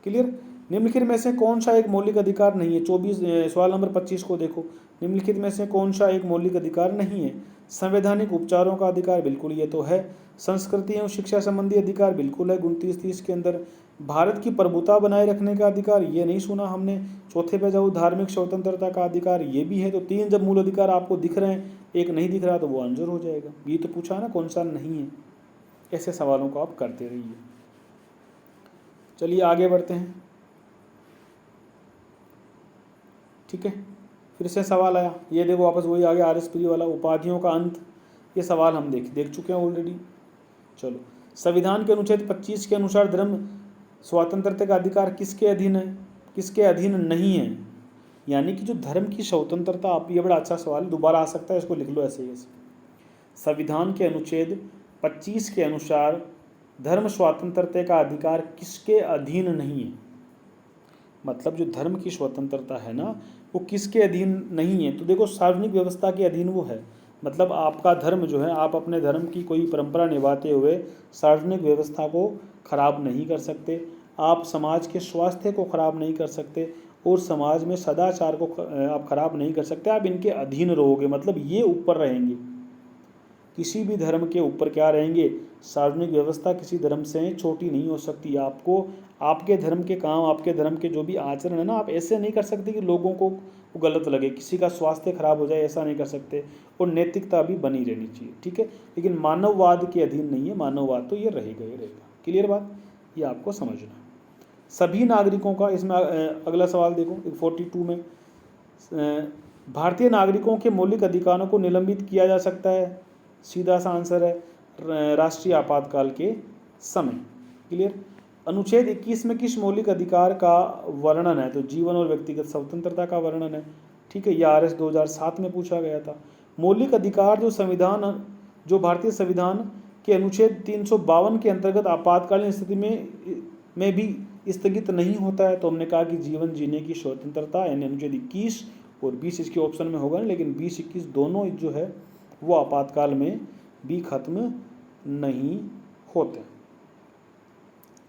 क्लियर? निम्नलिखित में से कौन सा एक मौलिक अधिकार नहीं है? 24 सवाल नंबर 25 को देखो, निम्नलिखित में से कौन सा एक मौलिक अधिकार नहीं है? संवैधानिक उपचारों का अधिकार, बिल्कुल ये तो है। संस्कृति एवं शिक्षा संबंधी अधिकार, बिल्कुल है 29-30 के अंदर। भारत की प्रभुता बनाए रखने का अधिकार, ये नहीं सुना हमने। चौथे पे जाओ, धार्मिक स्वतंत्रता का अधिकार, ये भी है। तो 3 जब मूल अधिकार आपको दिख रहे हैं, एक नहीं दिख रहा तो वो आंसर हो जाएगा। ये तो पूछा ना कौन सा नहीं है। ऐसे सवालों को आप करते रहिए। चलिए आगे बढ़ते हैं। ठीक है, फिर से सवाल आया, ये देखो वापस वही आ गया RS प्री वाला, उपाधियों का अंत। ये सवाल हम देख चुके हैं ऑलरेडी। चलो, संविधान के अनुच्छेद 25 के अनुसार धर्म स्वतंत्रता का अधिकार किसके अधीन है, किसके अधीन नहीं है? यानी कि जो धर्म की स्वतंत्रता, आप, ये बड़ा अच्छा सवाल दोबारा आ सकता है, इसको लिख लो ऐसे ही। संविधान के अनुच्छेद 25 के अनुसार धर्म स्वतंत्रता का अधिकार किसके अधीन नहीं है? मतलब जो धर्म की स्वतंत्रता है ना, वो किसके अधीन नहीं है? तो देखो, सार्वजनिक व्यवस्था के अधीन वो है। मतलब आपका धर्म जो है, आप अपने धर्म की कोई परंपरा निभाते हुए सार्वजनिक व्यवस्था को खराब नहीं कर सकते, आप समाज के स्वास्थ्य को खराब नहीं कर सकते, और समाज में सदाचार को आप खराब नहीं कर सकते। आप इनके अधीन रहोगे, मतलब ये ऊपर रहेंगे। किसी भी धर्म के ऊपर क्या रहेंगे? सार्वजनिक व्यवस्था किसी धर्म से छोटी नहीं हो सकती। आपको आपके धर्म के काम, आपके धर्म के जो भी आचरण है ना, आप ऐसे नहीं कर सकते कि लोगों को गलत लगे, किसी का स्वास्थ्य खराब हो जाए, ऐसा नहीं कर सकते। और नैतिकता भी बनी रहनी चाहिए। ठीक है, लेकिन मानववाद के अधीन नहीं है। मानववाद तो ये रहेगा ही रहेगा। क्लियर बात? ये आपको समझना है। सभी नागरिकों का, इसमें अगला सवाल देखो 42 में, भारतीय नागरिकों के मौलिक अधिकारों को निलंबित किया जा सकता है? सीधा सा आंसर है राष्ट्रीय आपातकाल के समय। क्लियर? अनुच्छेद 21 में किस मौलिक अधिकार का वर्णन है? तो जीवन और व्यक्तिगत स्वतंत्रता का वर्णन है। ठीक है, यह RS 2007 में पूछा गया था। मौलिक अधिकार जो भारतीय संविधान के अनुच्छेद 352 के अंतर्गत आपातकालीन स्थिति में भी स्थगित नहीं होता है। तो हमने कहा कि जीवन जीने की स्वतंत्रता, यानी अनुच्छेद 21 और 20 इसके ऑप्शन में होगा, लेकिन 20-21 दोनों जो है वो आपातकाल में भी खत्म नहीं होते।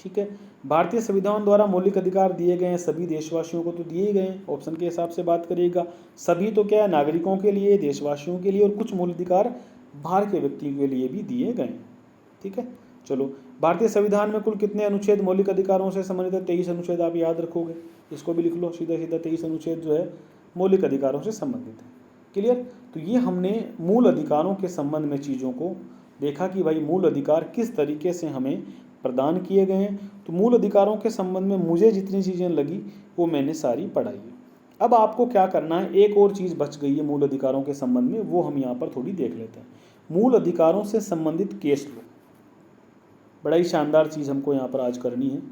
ठीक है, भारतीय संविधान द्वारा मौलिक अधिकार दिए गए हैं सभी देशवासियों को, तो दिए गए हैं। ऑप्शन के हिसाब से बात करिएगा, सभी तो क्या है, नागरिकों के लिए, देशवासियों के लिए, और कुछ मूल अधिकार बाहर के व्यक्ति के लिए भी दिए गए। ठीक है, चलो, भारतीय संविधान में कुल कितने अनुच्छेद मौलिक अधिकारों से संबंधित है? 23 अनुच्छेद, आप याद रखोगे, इसको भी लिख लो सीधा सीधा। 23 अनुच्छेद जो है मौलिक अधिकारों से संबंधित है। क्लियर? तो ये हमने मूल अधिकारों के संबंध में चीज़ों को देखा कि भाई मूल अधिकार किस तरीके से हमें प्रदान किए गए हैं। तो मूल अधिकारों के संबंध में मुझे जितनी चीज़ें लगी वो मैंने सारी पढ़ाई है। अब आपको क्या करना है, एक और चीज़ बच गई है मूल अधिकारों के संबंध में, वो हम यहाँ पर थोड़ी देख लेते हैं। मूल अधिकारों से संबंधित केस लो, बड़ा ही शानदार चीज़ हमको यहाँ पर आज करनी है।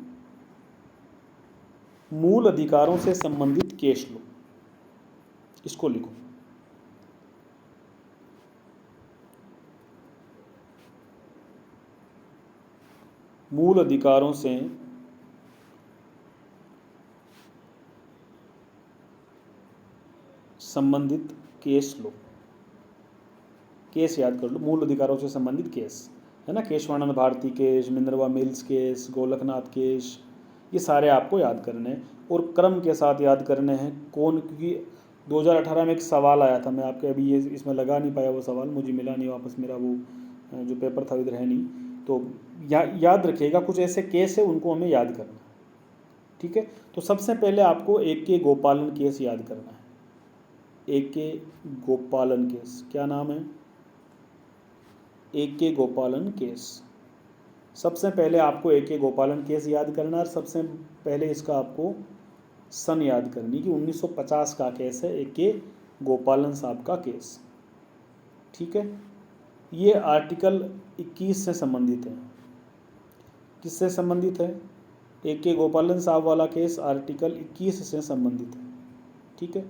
मूल अधिकारों से संबंधित केस लो, इसको लिखो। मूल अधिकारों से संबंधित केस लो, केस याद कर लो। मूल अधिकारों से संबंधित केस है ना, Kesavananda Bharati case, Minerva Mills case, Golaknath case, ये सारे आपको याद करने हैं और क्रम के साथ याद करने हैं। कौन, क्योंकि 2018 में एक सवाल आया था, मैं आपके अभी ये इसमें लगा नहीं पाया, वो सवाल मुझे मिला नहीं वापस, मेरा वो जो पेपर था इधर है नहीं। तो याद रखिएगा, कुछ ऐसे केस है उनको हमें याद करना। ठीक है, तो सबसे पहले आपको AK गोपालन केस याद करना है। AK गोपालन केस, क्या नाम है? AK गोपालन केस। सबसे पहले आपको AK गोपालन केस याद करना है, और सबसे पहले इसका आपको सन याद करनी कि 1950 का केस है AK गोपालन साहब का केस। ठीक है, ये आर्टिकल 21 से संबंधित है। किससे संबंधित है? AK गोपालन साहब वाला केस आर्टिकल 21 से संबंधित है। ठीक है,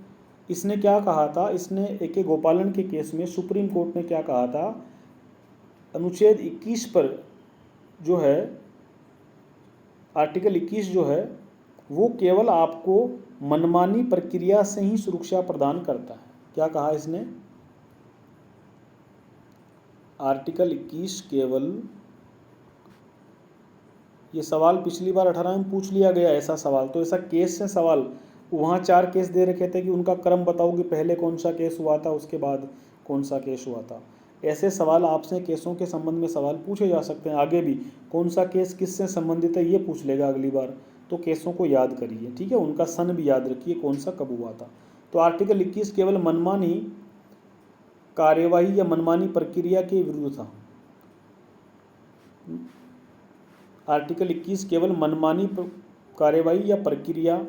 इसने क्या कहा था, इसने AK गोपालन के केस में सुप्रीम कोर्ट ने क्या कहा था, अनुच्छेद 21 पर जो है, आर्टिकल 21 जो है वो केवल आपको मनमानी प्रक्रिया से ही सुरक्षा प्रदान करता है। क्या कहा इसने? आर्टिकल 21 केवल, ये सवाल पिछली बार 18 में पूछ लिया गया ऐसा सवाल, तो ऐसा केस से सवाल, वहाँ 4 केस दे रखे थे कि उनका क्रम बताओ कि पहले कौन सा केस हुआ था, उसके बाद कौन सा केस हुआ था। ऐसे सवाल आपसे केसों के संबंध में सवाल पूछे जा सकते हैं। आगे भी कौन सा केस किससे संबंधित है ये पूछ लेगा अगली बार, तो केसों को याद करिए। ठीक है, उनका सन भी याद रखिए कौन सा कब हुआ था। तो आर्टिकल 21 केवल मनमानी कार्यवाही या मनमानी प्रक्रिया के विरुद्ध था। आर्टिकल 21 केवल मनमानी कार्यवाही या प्रक्रिया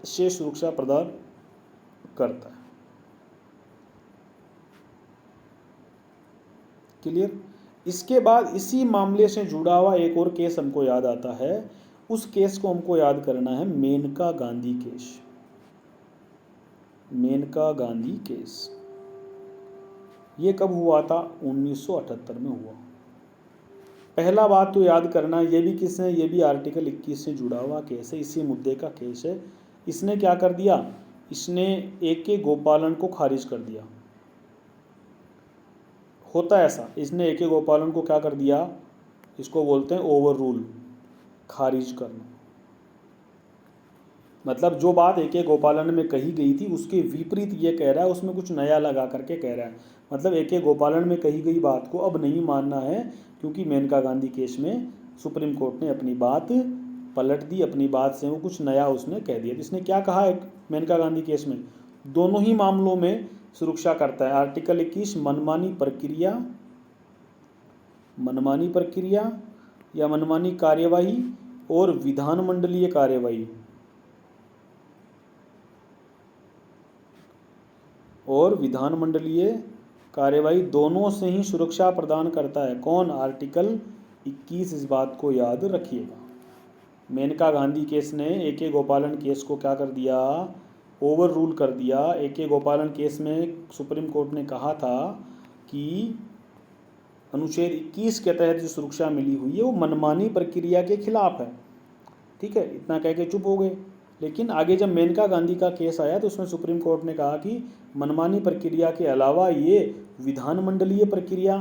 से सुरक्षा प्रदान करता है। क्लियर? इसके बाद इसी मामले से जुड़ा हुआ एक और केस हमको याद आता है। उस केस को हमको याद करना है, मेनका गांधी केस। मेनका गांधी केस ये कब हुआ था? 1978 में हुआ। पहला बात तो याद करना, ये भी किसने, ये भी आर्टिकल 21 से जुड़ा हुआ केस है, इसी मुद्दे का केस है। इसने क्या कर दिया, इसने AK गोपालन को खारिज कर दिया। होता ऐसा, इसने AK गोपालन को क्या कर दिया, इसको बोलते हैं ओवर रूल, खारिज करना। मतलब जो बात AK गोपालन में कही गई थी उसके विपरीत ये कह रहा है, उसमें कुछ नया लगा करके कह रहा है। मतलब AK गोपालन में कही गई बात को अब नहीं मानना है, क्योंकि मेनका गांधी केस में सुप्रीम कोर्ट ने अपनी बात पलट दी, अपनी बात से वो कुछ नया उसने कह दिया। इसने क्या कहा है मेनका गांधी केस में, दोनों ही मामलों में सुरक्षा करता है। आर्टिकल 21 मनमानी प्रक्रिया या मनमानी कार्यवाही और विधानमंडलीय कार्यवाही दोनों से ही सुरक्षा प्रदान करता है। कौन? आर्टिकल 21। इस बात को याद रखिएगा। मेनका गांधी केस ने AK गोपालन केस को क्या कर दिया, ओवर रूल कर दिया। AK गोपालन केस में सुप्रीम कोर्ट ने कहा था कि अनुच्छेद 21 के तहत जो सुरक्षा मिली हुई है वो मनमानी प्रक्रिया के खिलाफ है। ठीक है, इतना कह के चुप हो गए। लेकिन आगे जब मेनका गांधी का केस आया तो उसमें सुप्रीम कोर्ट ने कहा कि मनमानी प्रक्रिया के अलावा ये विधानमंडलीय प्रक्रिया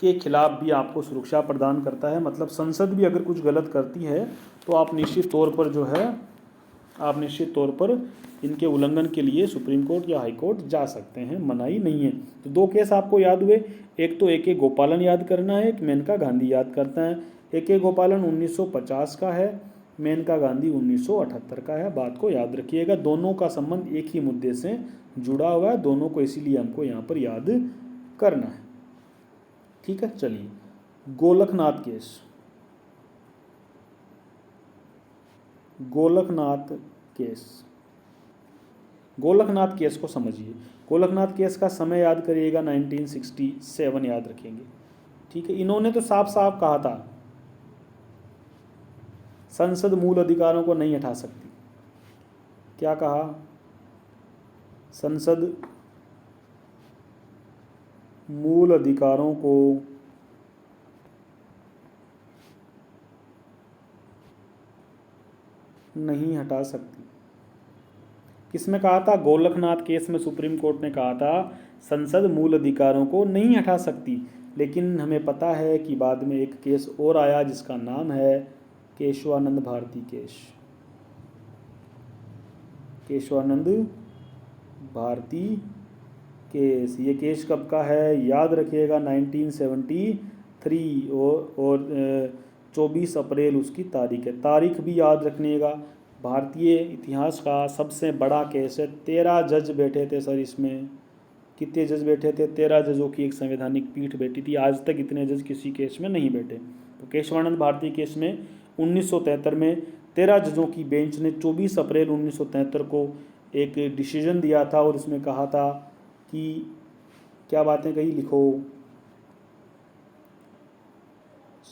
के खिलाफ भी आपको सुरक्षा प्रदान करता है। मतलब संसद भी अगर कुछ गलत करती है तो आप निश्चित तौर पर इनके उल्लंघन के लिए सुप्रीम कोर्ट या हाई कोर्ट जा सकते हैं, मनाही नहीं है। तो 2 केस आपको याद हुए, एक तो AK गोपालन याद करना है, एक मेनका गांधी याद करता है। AK गोपालन 1950 का है, मेनका गांधी 1978 का है। बात को याद रखिएगा, दोनों का संबंध एक ही मुद्दे से जुड़ा हुआ है, दोनों को इसीलिए हमको यहाँ पर याद करना है। ठीक है, चलिए गोलकनाथ केस को समझिए। गोलकनाथ केस का समय याद करिएगा, 1967 याद रखेंगे। ठीक है, इन्होंने तो साफ साफ कहा था संसद मूल अधिकारों को नहीं हटा सकती। क्या कहा? संसद मूल अधिकारों को नहीं हटा सकती। किसमें कहा था? गोलकनाथ केस में सुप्रीम कोर्ट ने कहा था संसद मूल अधिकारों को नहीं हटा सकती। लेकिन हमें पता है कि बाद में एक केस और आया जिसका नाम है केशवानंद भारती केस। केशवानंद भारती केस, ये केस कब का है याद रखिएगा, 1973 और 24 अप्रैल उसकी तारीख है। तारीख भी याद रखिएगा। भारतीय इतिहास का सबसे बड़ा केस है। 13 जज बैठे थे सर इसमें। कितने जज बैठे थे? 13 जजों की एक संवैधानिक पीठ बैठी थी। आज तक इतने जज किसी केस में नहीं बैठे। तो केशवानंद भारती केस में 1973 में 13 जजों की बेंच ने 24 अप्रैल 1973 को एक डिसीजन दिया था और इसमें कहा था कि क्या बातें कही, लिखो।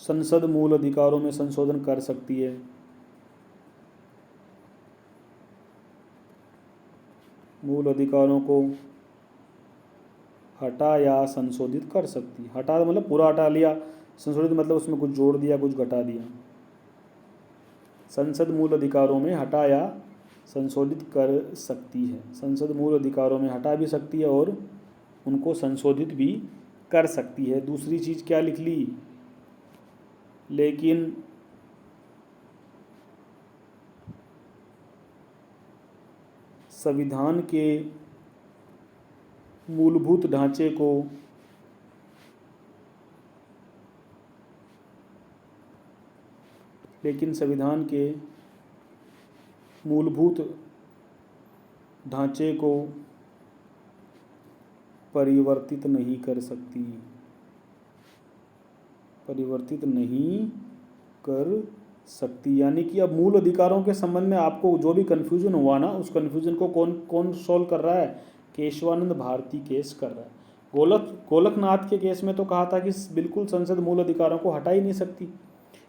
संसद मूल अधिकारों में संशोधन कर सकती है। मूल अधिकारों को हटा या संशोधित कर सकती है। हटा मतलब पूरा हटा लिया, संशोधित मतलब उसमें कुछ जोड़ दिया, कुछ घटा दिया। संसद मूल अधिकारों में हटा या संशोधित कर सकती है। संसद मूल अधिकारों में हटा भी सकती है और उनको संशोधित भी कर सकती है। दूसरी चीज़ क्या लिख ली, लेकिन संविधान के मूलभूत ढांचे को संविधान के मूलभूत ढांचे को परिवर्तित नहीं कर सकती। परिवर्तित नहीं कर सकती यानी कि अब मूल अधिकारों के संबंध में आपको जो भी कन्फ्यूजन हुआ ना, उस कन्फ्यूजन को कौन सॉल्व कर रहा है? केशवानंद भारती केस कर रहा है। गोलकनाथ के केस में तो कहा था कि बिल्कुल संसद मूल अधिकारों को हटा ही नहीं सकती,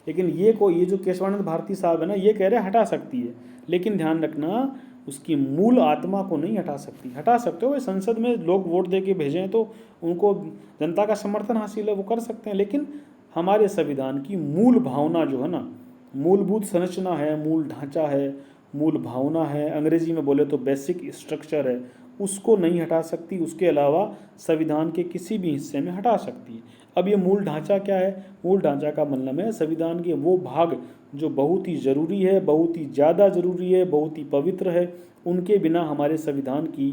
लेकिन ये जो केशवानंद भारती साहब है ना, ये कह रहे हैं हटा सकती है, लेकिन ध्यान रखना उसकी मूल आत्मा को नहीं हटा सकती। हटा सकते हो भाई, संसद में लोग वोट दे के भेजें तो उनको जनता का समर्थन हासिल है, वो कर सकते हैं, लेकिन हमारे संविधान की मूल भावना जो है ना, मूलभूत संरचना है, मूल ढांचा है, मूल भावना है, अंग्रेजी में बोले तो बेसिक स्ट्रक्चर है, उसको नहीं हटा सकती। उसके अलावा संविधान के किसी भी हिस्से में हटा सकती है। अब ये मूल ढांचा क्या है? मूल ढांचा का मतलब है संविधान के वो भाग जो बहुत ही ज़रूरी है, बहुत ही ज़्यादा ज़रूरी है, बहुत ही पवित्र है, उनके बिना हमारे संविधान की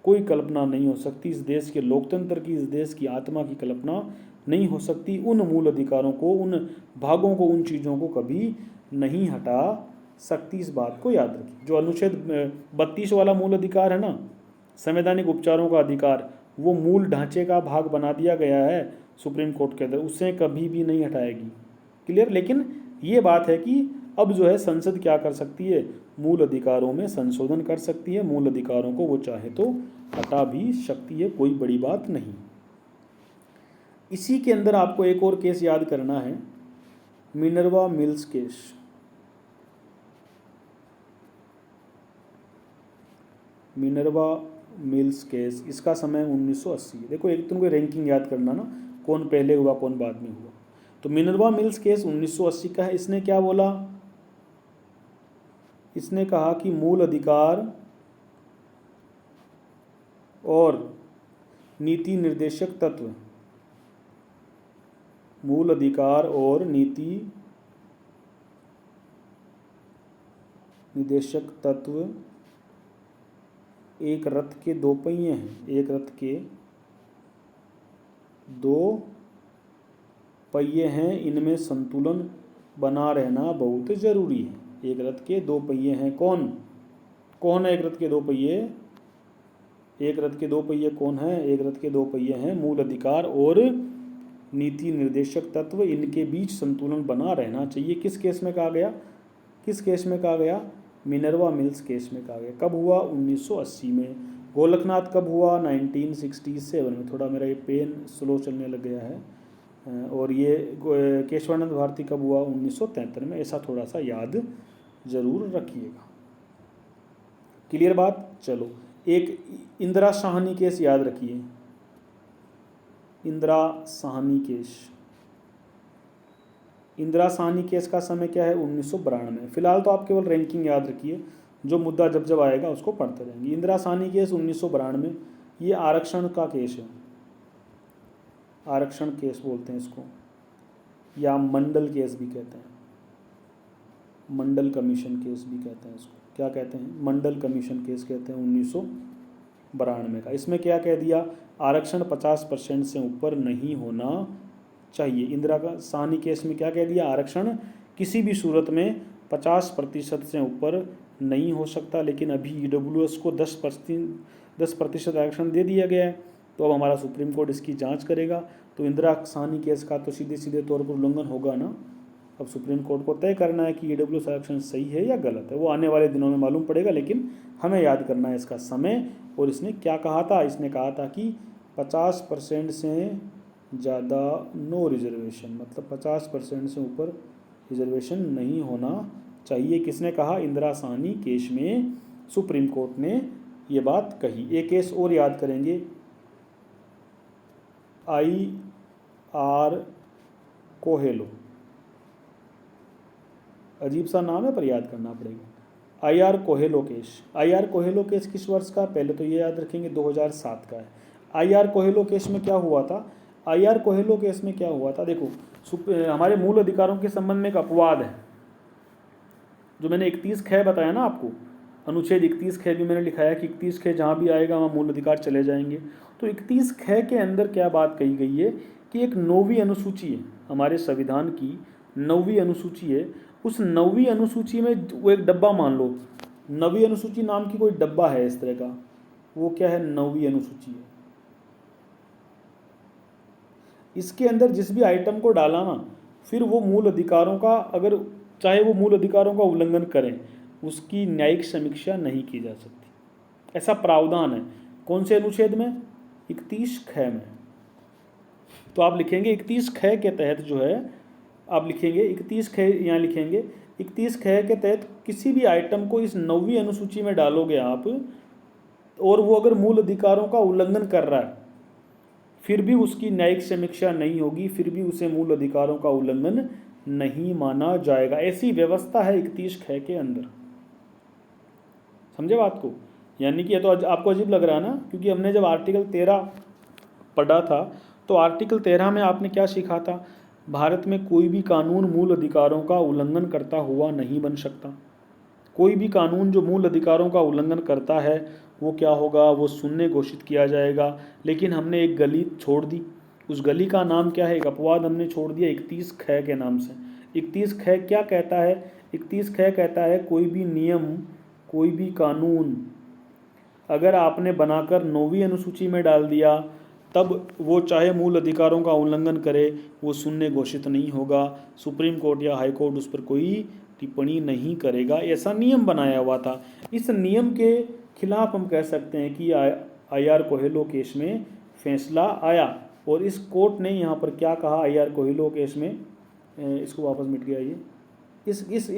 कोई कल्पना नहीं हो सकती। इस देश के लोकतंत्र की, इस देश की आत्मा की कल्पना नहीं हो सकती। उन मूल अधिकारों को, उन भागों को, उन चीज़ों को कभी नहीं हटा सकती। इस बात को याद रखिए। जो अनुच्छेद 32 वाला मूल अधिकार है ना, संवैधानिक उपचारों का अधिकार, वो मूल ढांचे का भाग बना दिया गया है सुप्रीम कोर्ट के अंदर, उससे कभी भी नहीं हटाएगी। क्लियर? लेकिन ये बात है कि अब जो है संसद क्या कर सकती है? मूल अधिकारों में संशोधन कर सकती है। मूल अधिकारों को वो चाहे तो हटा भी सकती है, कोई बड़ी बात नहीं। इसी के अंदर आपको एक और केस याद करना है, Minerva Mills case. Minerva Mills case, इसका समय 1980। देखो एक तुमको रैंकिंग याद करना ना, कौन पहले हुआ कौन बाद में हुआ। तो मिनर्वा मिल्स केस 1980 का है। इसने क्या बोला? इसने कहा कि मूल अधिकार और नीति निर्देशक तत्व, मूल अधिकार और नीति निर्देशक तत्व एक रथ के दो पहिए हैं। एक रथ के दो पहिए हैं, इनमें संतुलन बना रहना बहुत जरूरी है। एक रथ के दो पहिए हैं। कौन कौन है एक रथ के दो पहिए? एक रथ के दो पहिए कौन है? एक रथ के दो पहिए हैं मूल अधिकार और नीति निर्देशक तत्व, इनके बीच संतुलन बना रहना चाहिए। किस केस में कहा गया? किस केस में कहा गया? मिनर्वा मिल्स केस में कहा गया। कब हुआ? 1980 में। गोलकनाथ कब हुआ? 1967 में। थोड़ा मेरा ये पेन स्लो चलने लग गया है। और ये केशवानंद भारती कब हुआ? 1973 में। ऐसा थोड़ा सा याद जरूर रखिएगा। क्लियर बात? चलो, एक इंदिरा साहनी केस याद रखिए। इंदिरा साहनी केस। इंदिरा साहनी केस का समय क्या है? 1992। फिलहाल तो आप केवल रैंकिंग याद रखिए, जो मुद्दा जब जब आएगा उसको पढ़ते रहेंगे। इंदिरा साहनी केस 1992। ये आरक्षण का केस है। आरक्षण केस बोलते हैं इसको, या मंडल केस भी कहते हैं। मंडल कमीशन केस भी कहते हैं इसको। क्या कहते हैं? मंडल कमीशन केस कहते हैं 1992 का। इसमें क्या कह दिया? आरक्षण 50% से ऊपर नहीं होना चाहिए। इंदिरा का साहनी केस में क्या कह दिया? आरक्षण किसी भी सूरत में 50% से ऊपर नहीं हो सकता, लेकिन अभी ईडब्ल्यूएस को 10% आरक्षण दे दिया गया है। तो अब हमारा सुप्रीम कोर्ट इसकी जांच करेगा। तो इंदिरा साहनी केस का तो सीधे सीधे तौर पर उल्लंघन होगा ना। अब सुप्रीम कोर्ट को तय करना है कि ईडब्ल्यूएस आरक्षण सही है या गलत है। वो आने वाले दिनों में मालूम पड़ेगा, लेकिन हमें याद करना है इसका समय। और इसने क्या कहा था? इसने कहा था कि 50% से ज़्यादा नो रिजर्वेशन, मतलब 50% से ऊपर रिजर्वेशन नहीं होना चाहिए। किसने कहा? इंदिरा साहनी केस में सुप्रीम कोर्ट ने ये बात कही। एक केस और याद करेंगे, IR कोहेलो, अजीब सा नाम है पर याद करना पड़ेगा। IR Coelho case. IR Coelho case किस वर्ष का? पहले तो ये याद रखेंगे 2007 का है। IR कोहेलो केस में क्या हुआ था? IR कोहेलो केस में क्या हुआ था? देखो, हमारे मूल अधिकारों के संबंध में एक अपवाद है, जो मैंने 31 ख बताया ना आपको, अनुच्छेद 31 ख भी मैंने लिखा है कि 31 ख जहाँ भी आएगा वहाँ मूल अधिकार चले जाएंगे। तो 31 ख के अंदर क्या बात कही गई है कि एक 9वीं अनुसूची है, हमारे संविधान की 9वीं अनुसूची है। उस 9वीं अनुसूची में वो एक डब्बा मान लो, 9वीं अनुसूची नाम की कोई डब्बा है इस तरह का, वो क्या है? 9वीं अनुसूची है। इसके अंदर जिस भी आइटम को डाला ना, फिर वो मूल अधिकारों का, अगर चाहे वो मूल अधिकारों का उल्लंघन करें, उसकी न्यायिक समीक्षा नहीं की जा सकती। ऐसा प्रावधान है। कौन से अनुच्छेद में? 31 ख में। तो आप लिखेंगे 31 ख के तहत जो है, आप लिखेंगे 31 ख, यहाँ लिखेंगे 31 ख के तहत किसी भी आइटम को इस 9वीं अनुसूची में डालोगे आप, और वो अगर मूल अधिकारों का उल्लंघन कर रहा है, फिर भी उसकी न्यायिक समीक्षा नहीं होगी, फिर भी उसे मूल अधिकारों का उल्लंघन नहीं माना जाएगा। ऐसी व्यवस्था है 31 ख के अंदर। समझे बात को? यानी कि ये तो आपको अजीब लग रहा है ना, क्योंकि हमने जब आर्टिकल 13 पढ़ा था, तो आर्टिकल 13 में आपने क्या सीखा था? भारत में कोई भी कानून मूल अधिकारों का उल्लंघन करता हुआ नहीं बन सकता। कोई भी कानून जो मूल अधिकारों का उल्लंघन करता है, वो क्या होगा? वो शून्य घोषित किया जाएगा। लेकिन हमने एक गली छोड़ दी, उस गली का नाम क्या है? एक अपवाद हमने छोड़ दिया 31 ख के नाम से। 31 ख क्या कहता है? 31 ख कहता है कोई भी नियम, कोई भी कानून अगर आपने बनाकर 9वीं अनुसूची में डाल दिया, तब वो चाहे मूल अधिकारों का उल्लंघन करे, वो शून्य घोषित नहीं होगा। सुप्रीम कोर्ट या हाई कोर्ट उस पर कोई टिप्पणी नहीं करेगा। ऐसा नियम बनाया हुआ था। इस नियम के खिलाफ हम कह सकते हैं कि IR कोहेलो केस में फैसला आया, और इस कोर्ट ने यहाँ पर क्या कहा? IR कोहेलो केस में, इसको वापस मिट गया ये,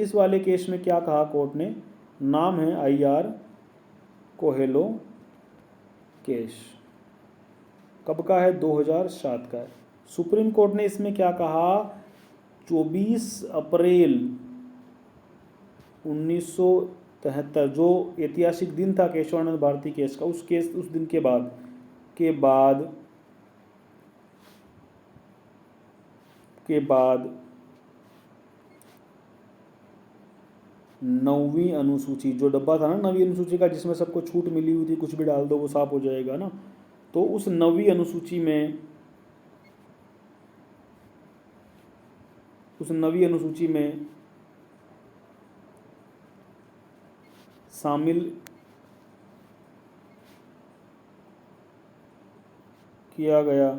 इस वाले केस में क्या कहा कोर्ट ने? नाम है IR कोहेलो केस। कब का है? 2007 का है। सुप्रीम कोर्ट ने इसमें क्या कहा? 24 अप्रैल 1973, जो ऐतिहासिक दिन था केशवानंद भारती केस का, उस दिन के बाद 9वीं अनुसूची, जो डब्बा था ना 9वीं अनुसूची का, जिसमें सबको छूट मिली हुई थी, कुछ भी डाल दो वो साफ हो जाएगा ना, तो उस 9वीं अनुसूची में शामिल किया गया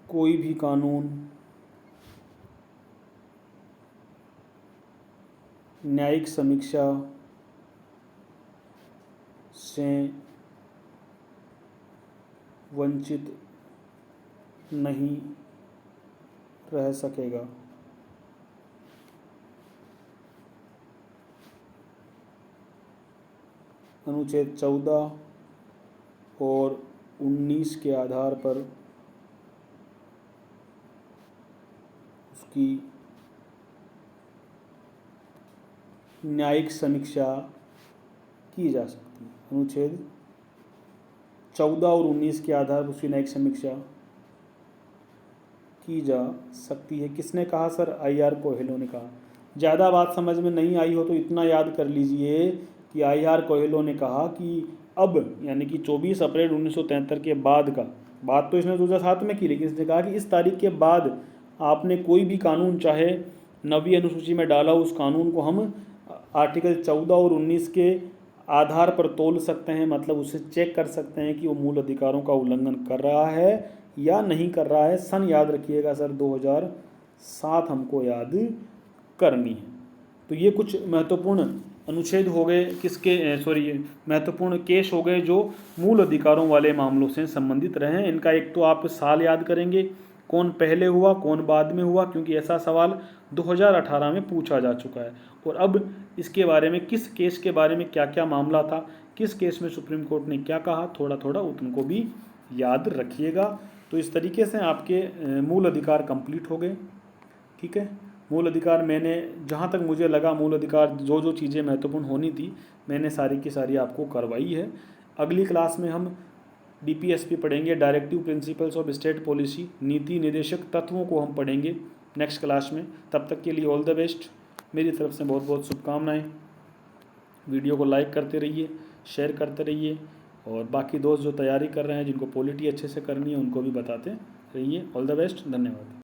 कोई भी कानून न्यायिक समीक्षा से वंचित नहीं रह सकेगा। अनुच्छेद 14 और 19 के आधार पर उसकी न्यायिक समीक्षा की जा सकती है। अनुच्छेद 14 और 19 के आधार पर उसकी न्यायिक समीक्षा की जा सकती है। किसने कहा सर? IR कोहेलो ने कहा। ज़्यादा बात समझ में नहीं आई हो तो इतना याद कर लीजिए कि IR कोहेलो ने कहा कि अब, यानी कि 24 अप्रैल 1973 के बाद का, बात तो इसने 2007 में की, लेकिन इसने कहा कि इस तारीख के बाद आपने कोई भी कानून चाहे 9वीं अनुसूची में डाला, उस कानून को हम आर्टिकल 14 और 19 के आधार पर तोल सकते हैं, मतलब उसे चेक कर सकते हैं कि वो मूल अधिकारों का उल्लंघन कर रहा है या नहीं कर रहा है। सन याद रखिएगा सर, 2007 हमको याद करनी है। तो ये कुछ महत्वपूर्ण अनुच्छेद हो गए किसके, महत्वपूर्ण केस हो गए जो मूल अधिकारों वाले मामलों से संबंधित रहे हैं। इनका एक तो आप साल याद करेंगे, कौन पहले हुआ कौन बाद में हुआ, क्योंकि ऐसा सवाल 2018 में पूछा जा चुका है। और अब इसके बारे में, किस केस के बारे में क्या क्या मामला था, किस केस में सुप्रीम कोर्ट ने क्या कहा, थोड़ा थोड़ा उनको भी याद रखिएगा। तो इस तरीके से आपके मूल अधिकार कंप्लीट हो गए। ठीक है, मूल अधिकार मैंने जहाँ तक मुझे लगा, मूल अधिकार जो जो चीज़ें महत्वपूर्ण होनी थी मैंने सारी की सारी आपको करवाई है। अगली क्लास में हम DPSP पढ़ेंगे, directive principles of state policy, नीति निर्देशक तत्वों को हम पढ़ेंगे नेक्स्ट क्लास में। तब तक के लिए ऑल द बेस्ट, मेरी तरफ से बहुत बहुत शुभकामनाएं। वीडियो को लाइक करते रहिए, शेयर करते रहिए, और बाकी दोस्त जो तैयारी कर रहे हैं, जिनको पॉलिटी अच्छे से करनी है, उनको भी बताते रहिए। ऑल द बेस्ट, धन्यवाद।